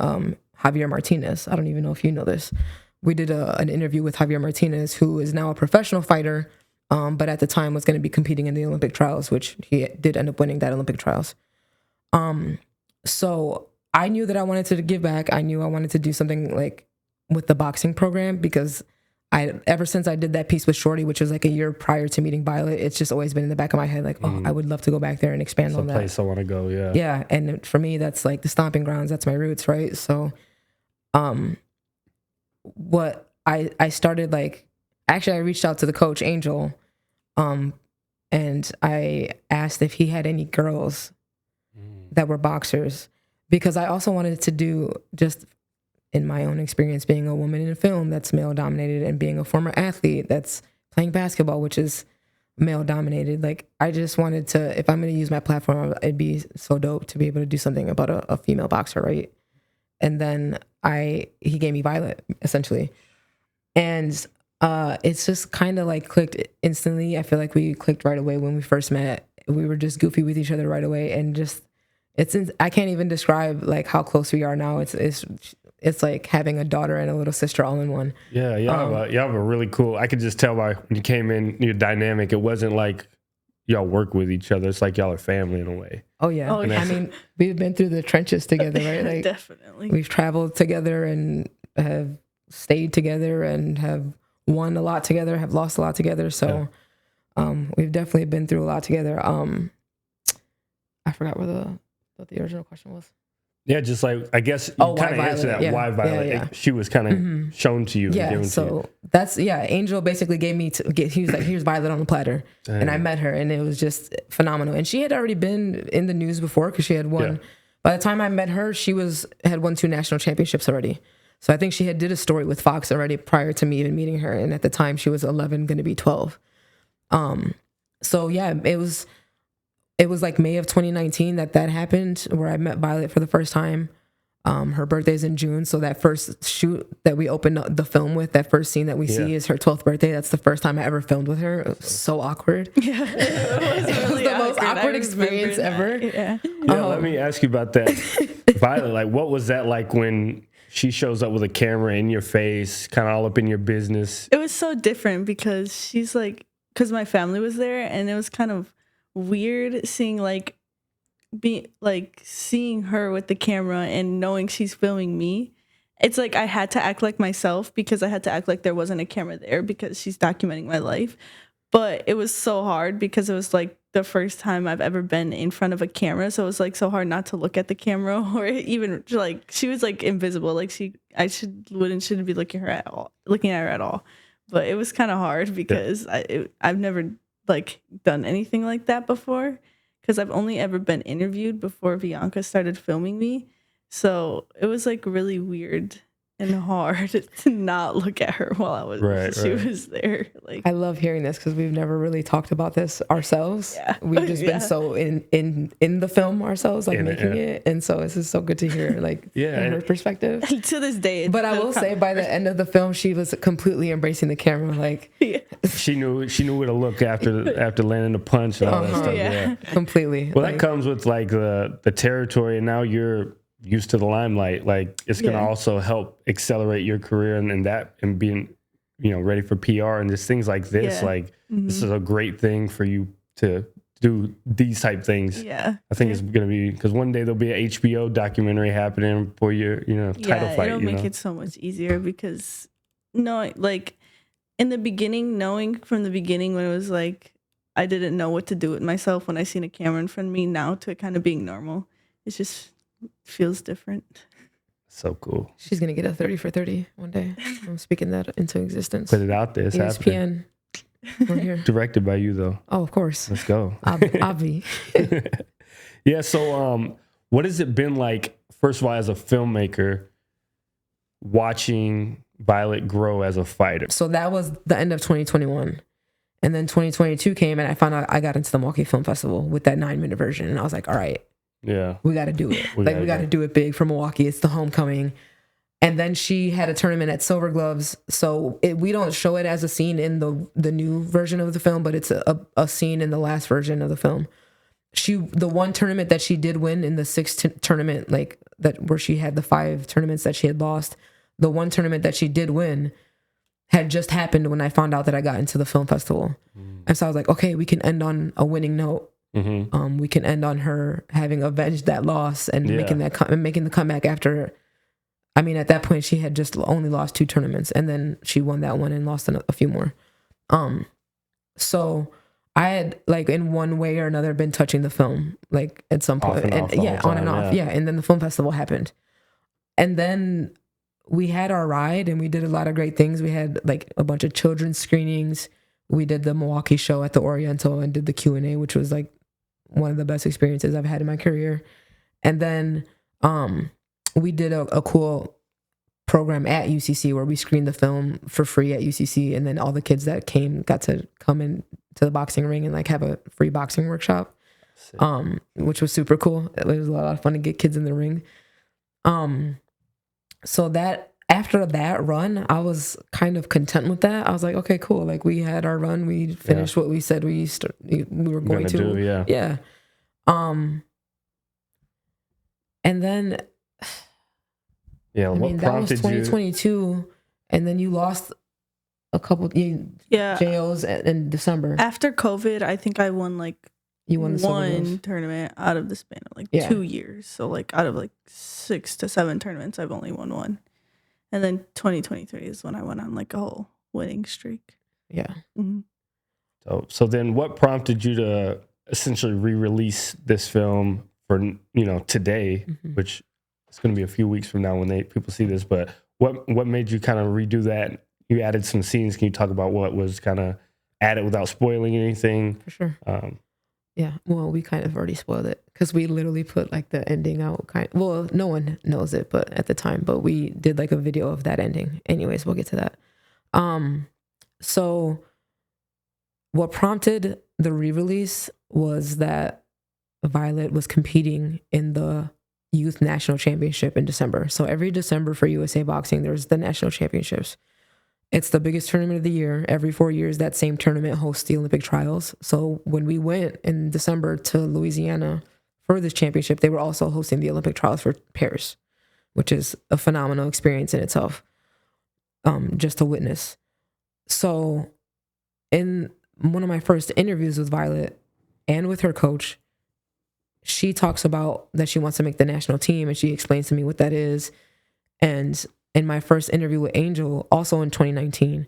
Javier Martinez. I don't even know if you know this. We did an interview with Javier Martinez, who is now a professional fighter, but at the time was going to be competing in the Olympic trials, which he did end up winning that Olympic trials. So I knew that I wanted to give back. I knew I wanted to do something like with the boxing program, because ever since I did that piece with Shorty, which was like a year prior to meeting Violet, it's just always been in the back of my head, like, oh, I would love to go back there and expand on that. Place I want to go, yeah. Yeah, and for me, that's like the stomping grounds. That's my roots, right? So, what I started, like, actually I reached out to the coach, Angel, and I asked if he had any girls that were boxers, because I also wanted to do, just in my own experience, being a woman in film that's male dominated, and being a former athlete that's playing basketball, which is male dominated. Like, I just wanted to, if I'm going to use my platform, it'd be so dope to be able to do something about a female boxer, right? And then he gave me Violet, essentially. And it's just kind of like clicked instantly. I feel like we clicked right away when we first met. We were just goofy with each other right away, and just I can't even describe like how close we are now. It's like having a daughter and a little sister all in one. Yeah, y'all have a really cool. I could just tell by when you came in, your dynamic. It wasn't like y'all work with each other. It's like y'all are family in a way. Oh yeah. I mean, we've been through the trenches together, right? Like, definitely. We've traveled together and have stayed together and have won a lot together, have lost a lot together. So we've definitely been through a lot together. I forgot what the original question was. Yeah, just like, I guess you kind of answered that. Yeah. Why Violet? Yeah. She was kind of shown to you. Yeah, and given so to you. that's, Angel basically gave me, he was like, here's Violet on the platter. Dang. And I met her, and it was just phenomenal. And she had already been in the news before, because she had won. Yeah. By the time I met her, she had won 2 national championships already. So I think she had did a story with Fox already prior to me even meeting her. And at the time, she was 11, going to be 12. So yeah, it was like May of 2019 that happened, where I met Violet for the first time. Her birthday's in June, so that first shoot that we opened the film with, that first scene that we see is her 12th birthday. That's the first time I ever filmed with her. It was so awkward. Yeah, it was the most awkward experience ever. Yeah. Let me ask you about that, Violet. Like, what was that like when she shows up with a camera in your face, kind of all up in your business? It was so different, because she's like, because my family was there, and it was kind of weird seeing seeing her with the camera and knowing she's filming me. It's like I had to act like myself, because I had to act like there wasn't a camera there, because she's documenting my life. But it was so hard, because it was like the first time I've ever been in front of a camera, so it was like so hard not to look at the camera, or even like she was like invisible, like I shouldn't be looking at her at all. But it was kind of hard, because I've never like done anything like that before, because I've only ever been interviewed before Bianca started filming me. So it was like really weird and hard to not look at her while she was there. Like, I love hearing this, because we've never really talked about this ourselves. Yeah. We've just been so in the film ourselves, like making it, and so this is so good to hear, like, from her perspective. To this day, but I will say, by the end of the film, she was completely embracing the camera. Like, she knew where to look after landing the punch and all that stuff. Yeah, completely. Well, that comes with like the territory, and now you're used to the limelight. Like, it's gonna also help accelerate your career and being, ready for PR and just things like this. Like, this is a great thing for you to do these type things. Yeah. I think it's gonna be because one day there'll be an HBO documentary happening for your title fight. It'll make it so much easier because knowing like in the beginning, knowing from the beginning when it was like I didn't know what to do with myself when I seen a camera in front of me, now to kind of being normal, it just feels different. So cool. She's gonna get a 30 for 30 one day. I'm speaking that into existence. Put it out there. It's happening. ESPN. We're here. Directed by you though. Oh, of course. Let's go. Avi. Yeah. So, what has it been like? First of all, as a filmmaker, watching Violet grow as a fighter. So that was the end of 2021. And then 2022 came and I found out I got into the Milwaukee Film Festival with that 9-minute version. And I was like, all right, yeah, we got to do it. We got to do it big for Milwaukee. It's the homecoming. And then she had a tournament at Silver Gloves. So we don't show it as a scene in the new version of the film, but it's a scene in the last version of the film. The one tournament that she did win in the 6th tournament, like that where she had the 5 tournaments that she had lost, the one tournament that she did win had just happened when I found out that I got into the film festival. And so I was like, okay, we can end on a winning note. Mm-hmm. We can end on her having avenged that loss and making the comeback after. I mean, at that point, she had just only lost 2 tournaments, and then she won that one and lost a few more. So I had, like, in one way or another, been touching the film, like, at some point. On and off. Yeah. And then the film festival happened. And then we had our ride, and we did a lot of great things. We had, like, a bunch of children's screenings. We did the Milwaukee show at the Oriental and did the Q&A, which was, like, one of the best experiences I've had in my career. And then we did a cool program at UCC where we screened the film for free at UCC, and then all the kids that came got to come in to the boxing ring and like have a free boxing workshop, which was super cool. It was a lot of fun to get kids in the ring. So that after that run, I was kind of content with that. I was like, okay, cool. Like we had our run, we finished what we said we were going to do. Yeah. And then, what that was prompted 2022, and then you lost a couple JOs in December. After COVID, I think I won like one tournament out of the span of like 2 years. So like out of like 6 to 7 tournaments, I've only won one. And then 2023 is when I went on like a whole winning streak. Yeah. Mm-hmm. So then what prompted you to essentially re-release this film for, today, which it's going to be a few weeks from now when people see this, but what made you kind of redo that? You added some scenes. Can you talk about what was kind of added without spoiling anything? For sure. Yeah. Well, we kind of already spoiled it because we literally put like the ending out. Well, no one knows it, but at the time, but we did like a video of that ending. Anyways, we'll get to that. So what prompted the re-release was that Violet was competing in the Youth National Championship in December. So every December for USA Boxing, there's the National Championships. It's the biggest tournament of the year. Every 4 years, that same tournament hosts the Olympic trials. So when we went in December to Louisiana for this championship, they were also hosting the Olympic trials for Paris, which is a phenomenal experience in itself, just to witness. So in one of my first interviews with Violet and with her coach, she talks about that she wants to make the national team, and she explains to me what that is. And in my first interview with Angel, also in 2019,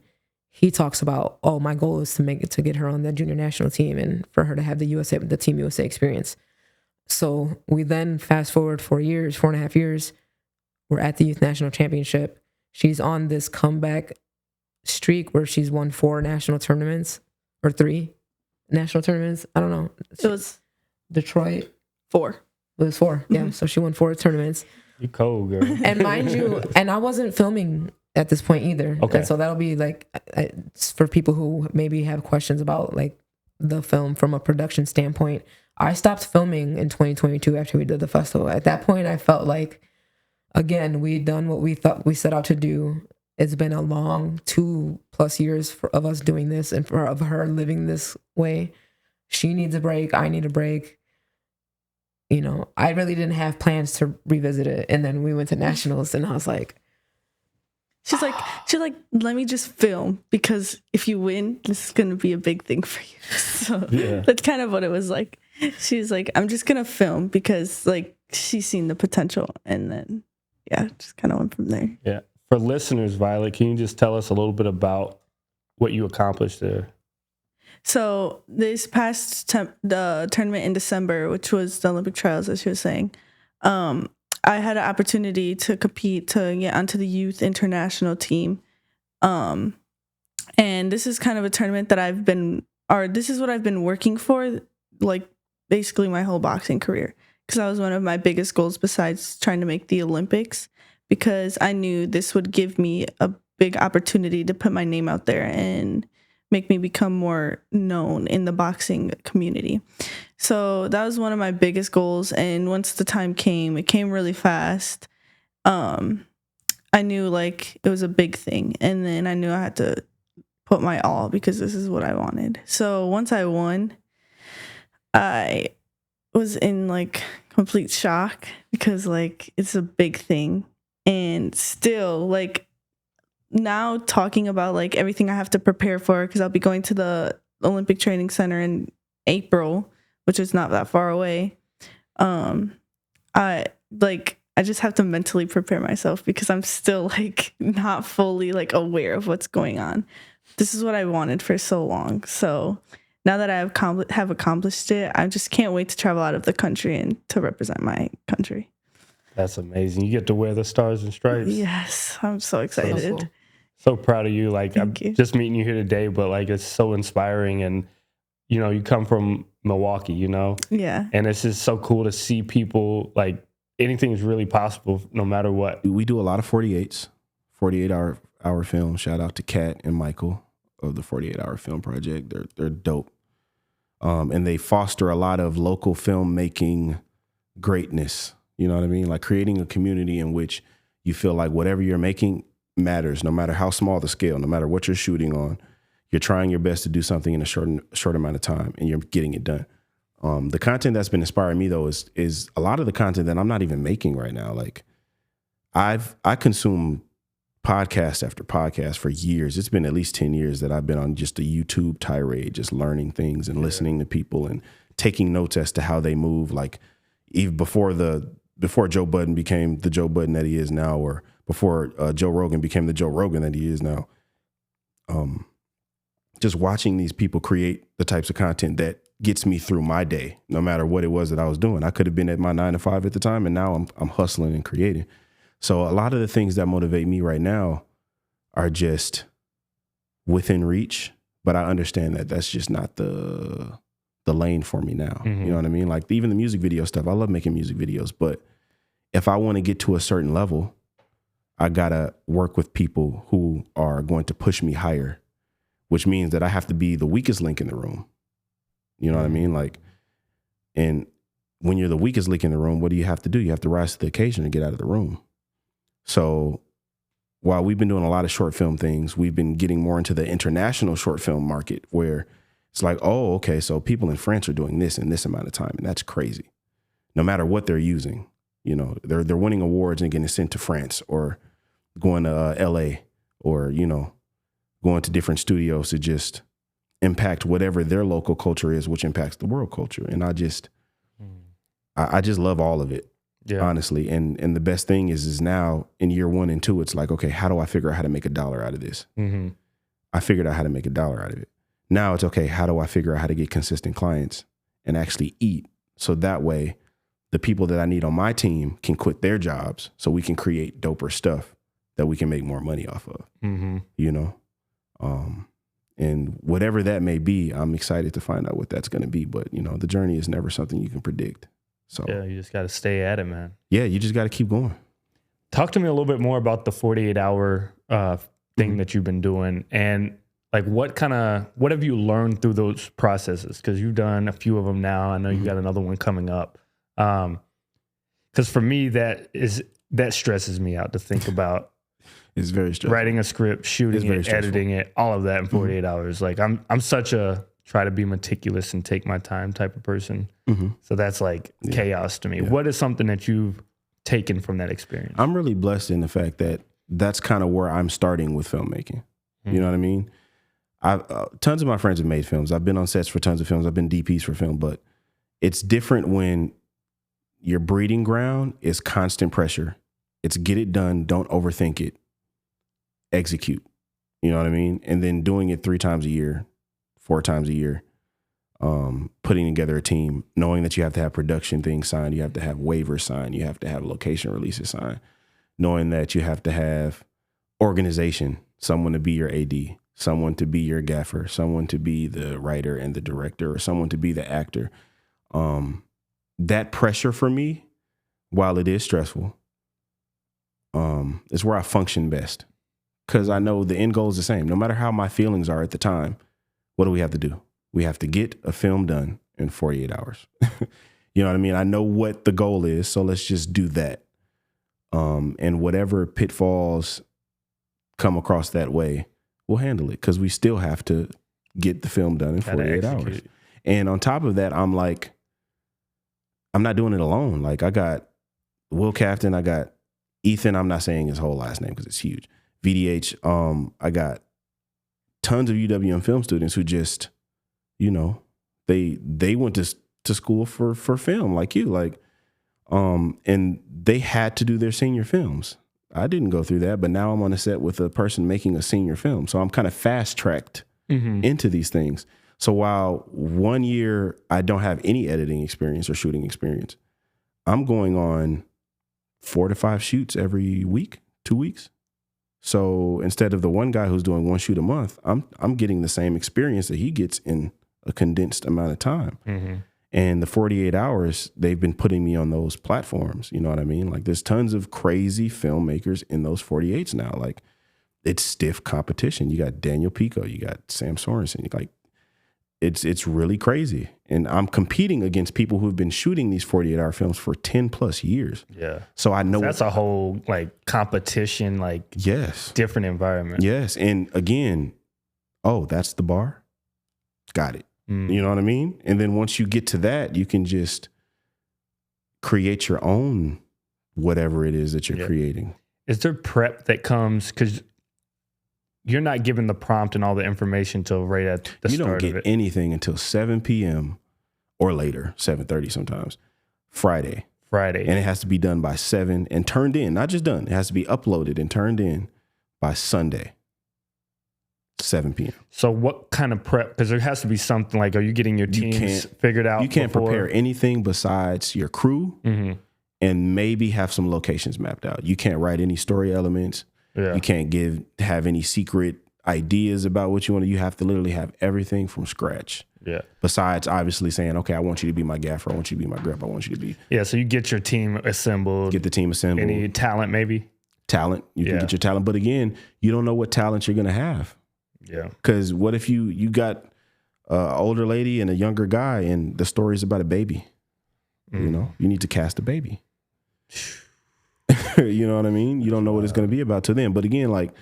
he talks about, my goal is to get her on the junior national team and for her to have the Team USA experience. So we then fast forward 4.5 years, we're at the Youth National Championship. She's on this comeback streak where she's won 4 national tournaments or 3 national tournaments. I don't know. It was Detroit. 4. It was 4. Yeah. So she won 4 tournaments. You cold, girl. And mind you, and I wasn't filming at this point either. Okay. And so that'll be like, for people who maybe have questions about like the film from a production standpoint, I stopped filming in 2022 after we did the festival. At that point, I felt like, again, we'd done what we thought we set out to do. It's been a long 2+ years of us doing this and of her living this way. She needs a break. I need a break. I really didn't have plans to revisit it. And then we went to nationals and I was like, She's like, let me just film, because if you win, this is gonna be a big thing for you. So that's kind of what it was like. She's like, I'm just gonna film because like she's seen the potential, and then just kind of went from there. Yeah. For listeners, Violet, can you just tell us a little bit about what you accomplished there? So this past the tournament in December, which was the Olympic trials, as she was saying, I had an opportunity to compete to get onto the youth international team. And this is kind of a tournament that this is what I've been working for, like basically my whole boxing career, because that was one of my biggest goals besides trying to make the Olympics, because I knew this would give me a big opportunity to put my name out there and make me become more known in the boxing community. So that was one of my biggest goals. And once the time came, it came really fast. I knew like it was a big thing. And then I knew I had to put my all, because this is what I wanted. So once I won, I was in like complete shock, because like it's a big thing. And still like now talking about like everything I have to prepare for, because I'll be going to the Olympic Training Center in April, which is not that far away. I just have to mentally prepare myself, because I'm still like not fully like aware of what's going on. This is what I wanted for so long. So now that I have accomplished it, I just can't wait to travel out of the country and to represent my country. That's amazing. You get to wear the stars and stripes. Yes, I'm so excited. So cool. So proud of you. Like, I'm you. just meeting you here today, but like, it's so inspiring. And, you know, you come from Milwaukee, you know? Yeah. And it's just so cool to see people, like, anything is really possible no matter what. We do a lot of 48s, 48-hour film. Shout out to Kat and Michael of the 48-Hour Film Project. They're dope. And they foster a lot of local filmmaking greatness. You know what I mean? Like creating a community in which you feel like whatever you're making matters, no matter how small the scale, no matter what you're shooting on. You're trying your best to do something in a short amount of time, and you're getting it done. The content that's been inspiring me though is a lot of the content that I'm not even making right now. Like I consume podcast after podcast for years. It's been at least 10 years that I've been on just a YouTube tirade, just learning things and listening to people and taking notes as to how they move. Like even before Joe Budden became the Joe Budden that he is now, or before Joe Rogan became the Joe Rogan that he is now. Just watching these people create the types of content that gets me through my day, no matter what it was that I was doing. I could have been at my 9 to 5 at the time, and now I'm hustling and creating. So a lot of the things that motivate me right now are just within reach, but I understand that that's just not the lane for me now. Mm-hmm. You know what I mean? Like even the music video stuff, I love making music videos, but if I want to get to a certain level, I gotta work with people who are going to push me higher, which means that I have to be the weakest link in the room. You know what I mean? Like, and when you're the weakest link in the room, what do you have to do? You have to rise to the occasion and get out of the room. So while we've been doing a lot of short film things, we've been getting more into the international short film market where it's like, oh, okay, so people in France are doing this in this amount of time. And that's crazy. No matter what they're using, you know, they're winning awards and getting sent to France or going to LA or, you know, going to different studios to just impact whatever their local culture is, which impacts the world culture. And I just love all of it, honestly. And the best thing is now in year 1 and 2, it's like, okay, how do I figure out how to make $1 out of this? Mm-hmm. I figured out how to make $1 out of it. Now it's okay, how do I figure out how to get consistent clients and actually eat? So that way the people that I need on my team can quit their jobs so we can create doper stuff that we can make more money off of, you know? And whatever that may be, I'm excited to find out what that's going to be. But, you know, the journey is never something you can predict. So yeah, you just got to stay at it, man. Yeah, you just got to keep going. Talk to me a little bit more about the 48-hour thing that you've been doing. And like, what have you learned through those processes? Because you've done a few of them now. I know you got another one coming up. Because for me, that stresses me out to think about. It's very stressful. Writing a script, shooting it, editing it, all of that in 48 hours. Like I'm such a try to be meticulous and take my time type of person. So that's like chaos to me. What is something that you've taken from that experience? I'm really blessed in the fact that that's kind of where I'm starting with filmmaking. You know what I mean? Tons of my friends have made films. I've been on sets for tons of films. I've been DPs for film, but it's different when your breeding ground is constant pressure. It's get it done, don't overthink it, execute. You know what I mean? And then doing it 3 times a year, 4 times a year, putting together a team, knowing that you have to have production things signed, you have to have waivers signed, you have to have location releases signed, knowing that you have to have organization, someone to be your AD, someone to be your gaffer, someone to be the writer and the director, or someone to be the actor. That pressure for me, while it is stressful, is where I function best. Because I know the end goal is the same. No matter how my feelings are at the time, what do we have to do? We have to get a film done in 48 hours. You know what I mean? I know what the goal is, so let's just do that. And whatever pitfalls come across that way, we'll handle it, because we still have to get the film done in 48 hours. And on top of that, I'm like, I'm not doing it alone. Like, I got Will Captain, I got Ethan, I'm not saying his whole last name because it's huge. VDH, I got tons of UWM film students who just, you know, they went to school for film like you, like, and they had to do their senior films. I didn't go through that, but now I'm on a set with a person making a senior film. So I'm kind of fast-tracked into these things. So while 1 year I don't have any editing experience or shooting experience, I'm going on 4 to 5 shoots every week, 2 weeks. So instead of the one guy who's doing 1 shoot a month, I'm getting the same experience that he gets in a condensed amount of time. And the 48 hours, they've been putting me on those platforms. You know what I mean? Like, there's tons of crazy filmmakers in those 48s now. Like, it's stiff competition. You got Daniel Pico, you got Sam Sorensen. Like, it's really crazy. And I'm competing against people who've been shooting these 48-hour films for 10 plus years. Yeah. So I know that's a whole like competition, like different environment. Yes. And again, oh, that's the bar. Got it. You know what I mean? And then once you get to that, you can just create your own whatever it is that you're creating. Is there prep that comes, because you're not given the prompt and all the information till right at the you start don't get of it? anything until 7 p.m. or later, 7:30 sometimes, Friday. And it has to be done by 7 and turned in, not just done. It has to be uploaded and turned in by Sunday, 7 p.m. So what kind of prep? Because there has to be something like, are you getting your teams figured out? You can't before? prepare anything besides your crew and maybe have some locations mapped out. You can't write any story elements. You can't have any secret ideas about what you want to. You have to literally have everything from scratch. Yeah. Besides obviously saying, okay, I want you to be my gaffer. I want you to be my grip. I want you to be. Yeah. So you get your team assembled. Get the team assembled. Any talent, maybe? Talent. You can get your talent. But again, you don't know what talent you're going to have. Yeah. Because what if you got an older lady and a younger guy and the story's about a baby? You know, you need to cast a baby. You know what I mean? You don't know what it's going to be about till then. But again, like,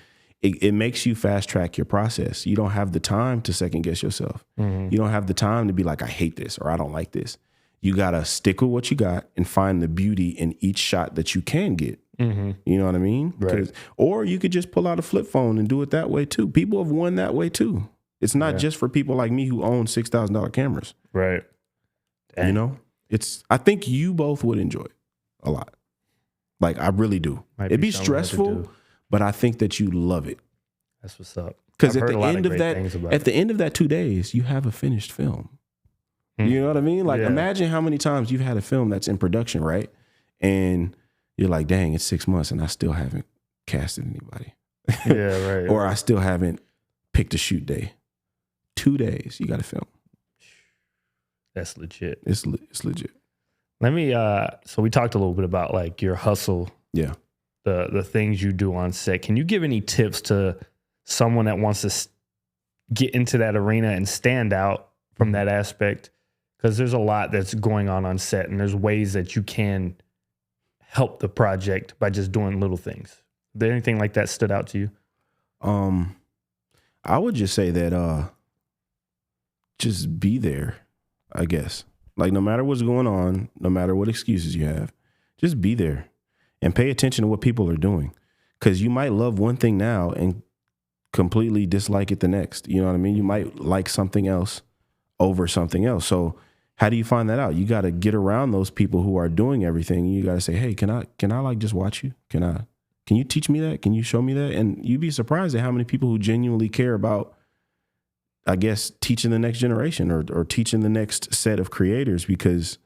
it makes you fast track your process. You don't have the time to second guess yourself. You don't have the time to be like, I hate this or I don't like this. You got to stick with what you got and find the beauty in each shot that you can get. You know what I mean? Right. Or you could just pull out a flip phone and do it that way too. People have won that way too. It's not just for people like me who own $6,000 cameras. Right. You know, I think you both would enjoy it a lot. Like, I really do. It'd be stressful, but I think that you love it. That's what's up. Because at the end of that 2 days, you have a finished film. You know what I mean? Like, imagine how many times you've had a film that's in production, right? And you're like, dang, it's 6 months and I still haven't casted anybody. Yeah, right. Or I still haven't picked a shoot day. 2 days, you got to film. That's legit. It's legit. Let me, so we talked a little bit about like your hustle. Yeah. The things you do on set. Can you give any tips to someone that wants to get into that arena and stand out from that aspect? Because there's a lot that's going on set, and there's ways that you can help the project by just doing little things. Did anything like that stood out to you? I would just say that just be there, I guess. Like, no matter what's going on, no matter what excuses you have, just be there and pay attention to what people are doing. because you might love one thing now and completely dislike it the next. You know what I mean? You might like something else over something else. So how do you find that out? You got to get around those people who are doing everything. You got to say, hey, can I like just watch you? Can you teach me that? Can you show me that? And you'd be surprised at how many people who genuinely care about, I guess, teaching the next generation or teaching the next set of creators, because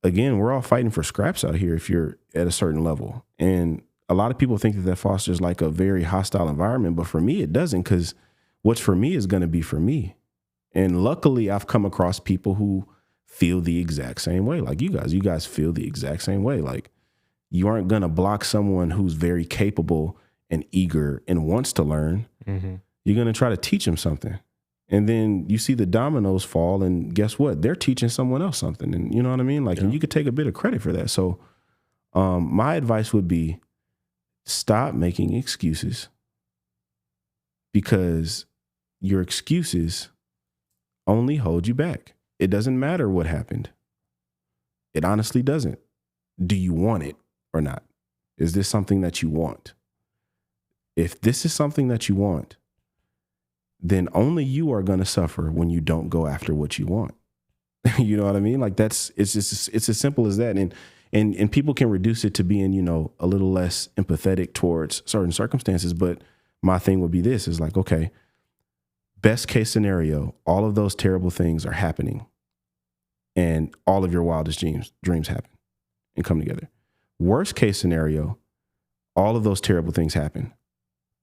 again, we're all fighting for scraps out here if you're at a certain level. And a lot of people think that fosters like a very hostile environment, but for me, it doesn't, because what's for me is going to be for me. And luckily, I've come across people who feel the exact same way. Like you guys feel the exact same way. Like you aren't going to block someone who's very capable and eager and wants to learn. Mm-hmm. You're going to try to teach them something. And then you see the dominoes fall, and guess what? They're teaching someone else something. And you know what I mean? Like, and you could take a bit of credit for that. So my advice would be stop making excuses, because your excuses only hold you back. It doesn't matter what happened. It honestly doesn't. Do you want it or not? Is this something that you want? If this is something that you want, then only you are going to suffer when you don't go after what you want. You know what I mean? Like it's as simple as that. And people can reduce it to being, a little less empathetic towards certain circumstances. But my thing would be this is like, okay, best case scenario, all of those terrible things are happening and all of your wildest dreams happen and come together. Worst case scenario, all of those terrible things happen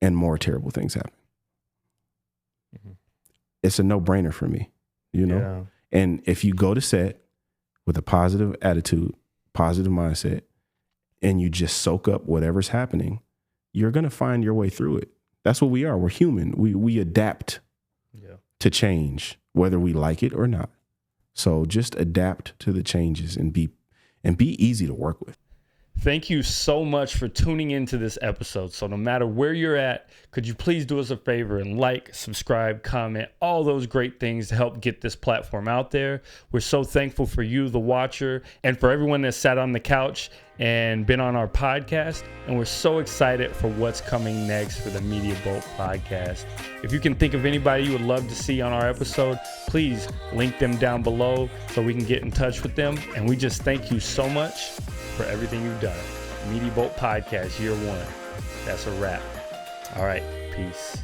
and more terrible things happen. Mm-hmm. It's a no-brainer for me, Yeah. And if you go to set with a positive attitude, positive mindset, and you just soak up whatever's happening, you're going to find your way through it. That's what we are. We're human. We adapt to change, whether we like it or not. So just adapt to the changes and be easy to work with. Thank you so much for tuning into this episode. So no matter where you're at, could you please do us a favor and like, subscribe, comment, all those great things to help get this platform out there. We're so thankful for you, the watcher, and for everyone that sat on the couch and been on our podcast. And we're so excited for what's coming next for the Media Bolt podcast. If you can think of anybody you would love to see on our episode, please link them down below so we can get in touch with them. And we just thank you so much for everything you've done. Media Bolt Podcast, year 1. That's a wrap. All right, peace.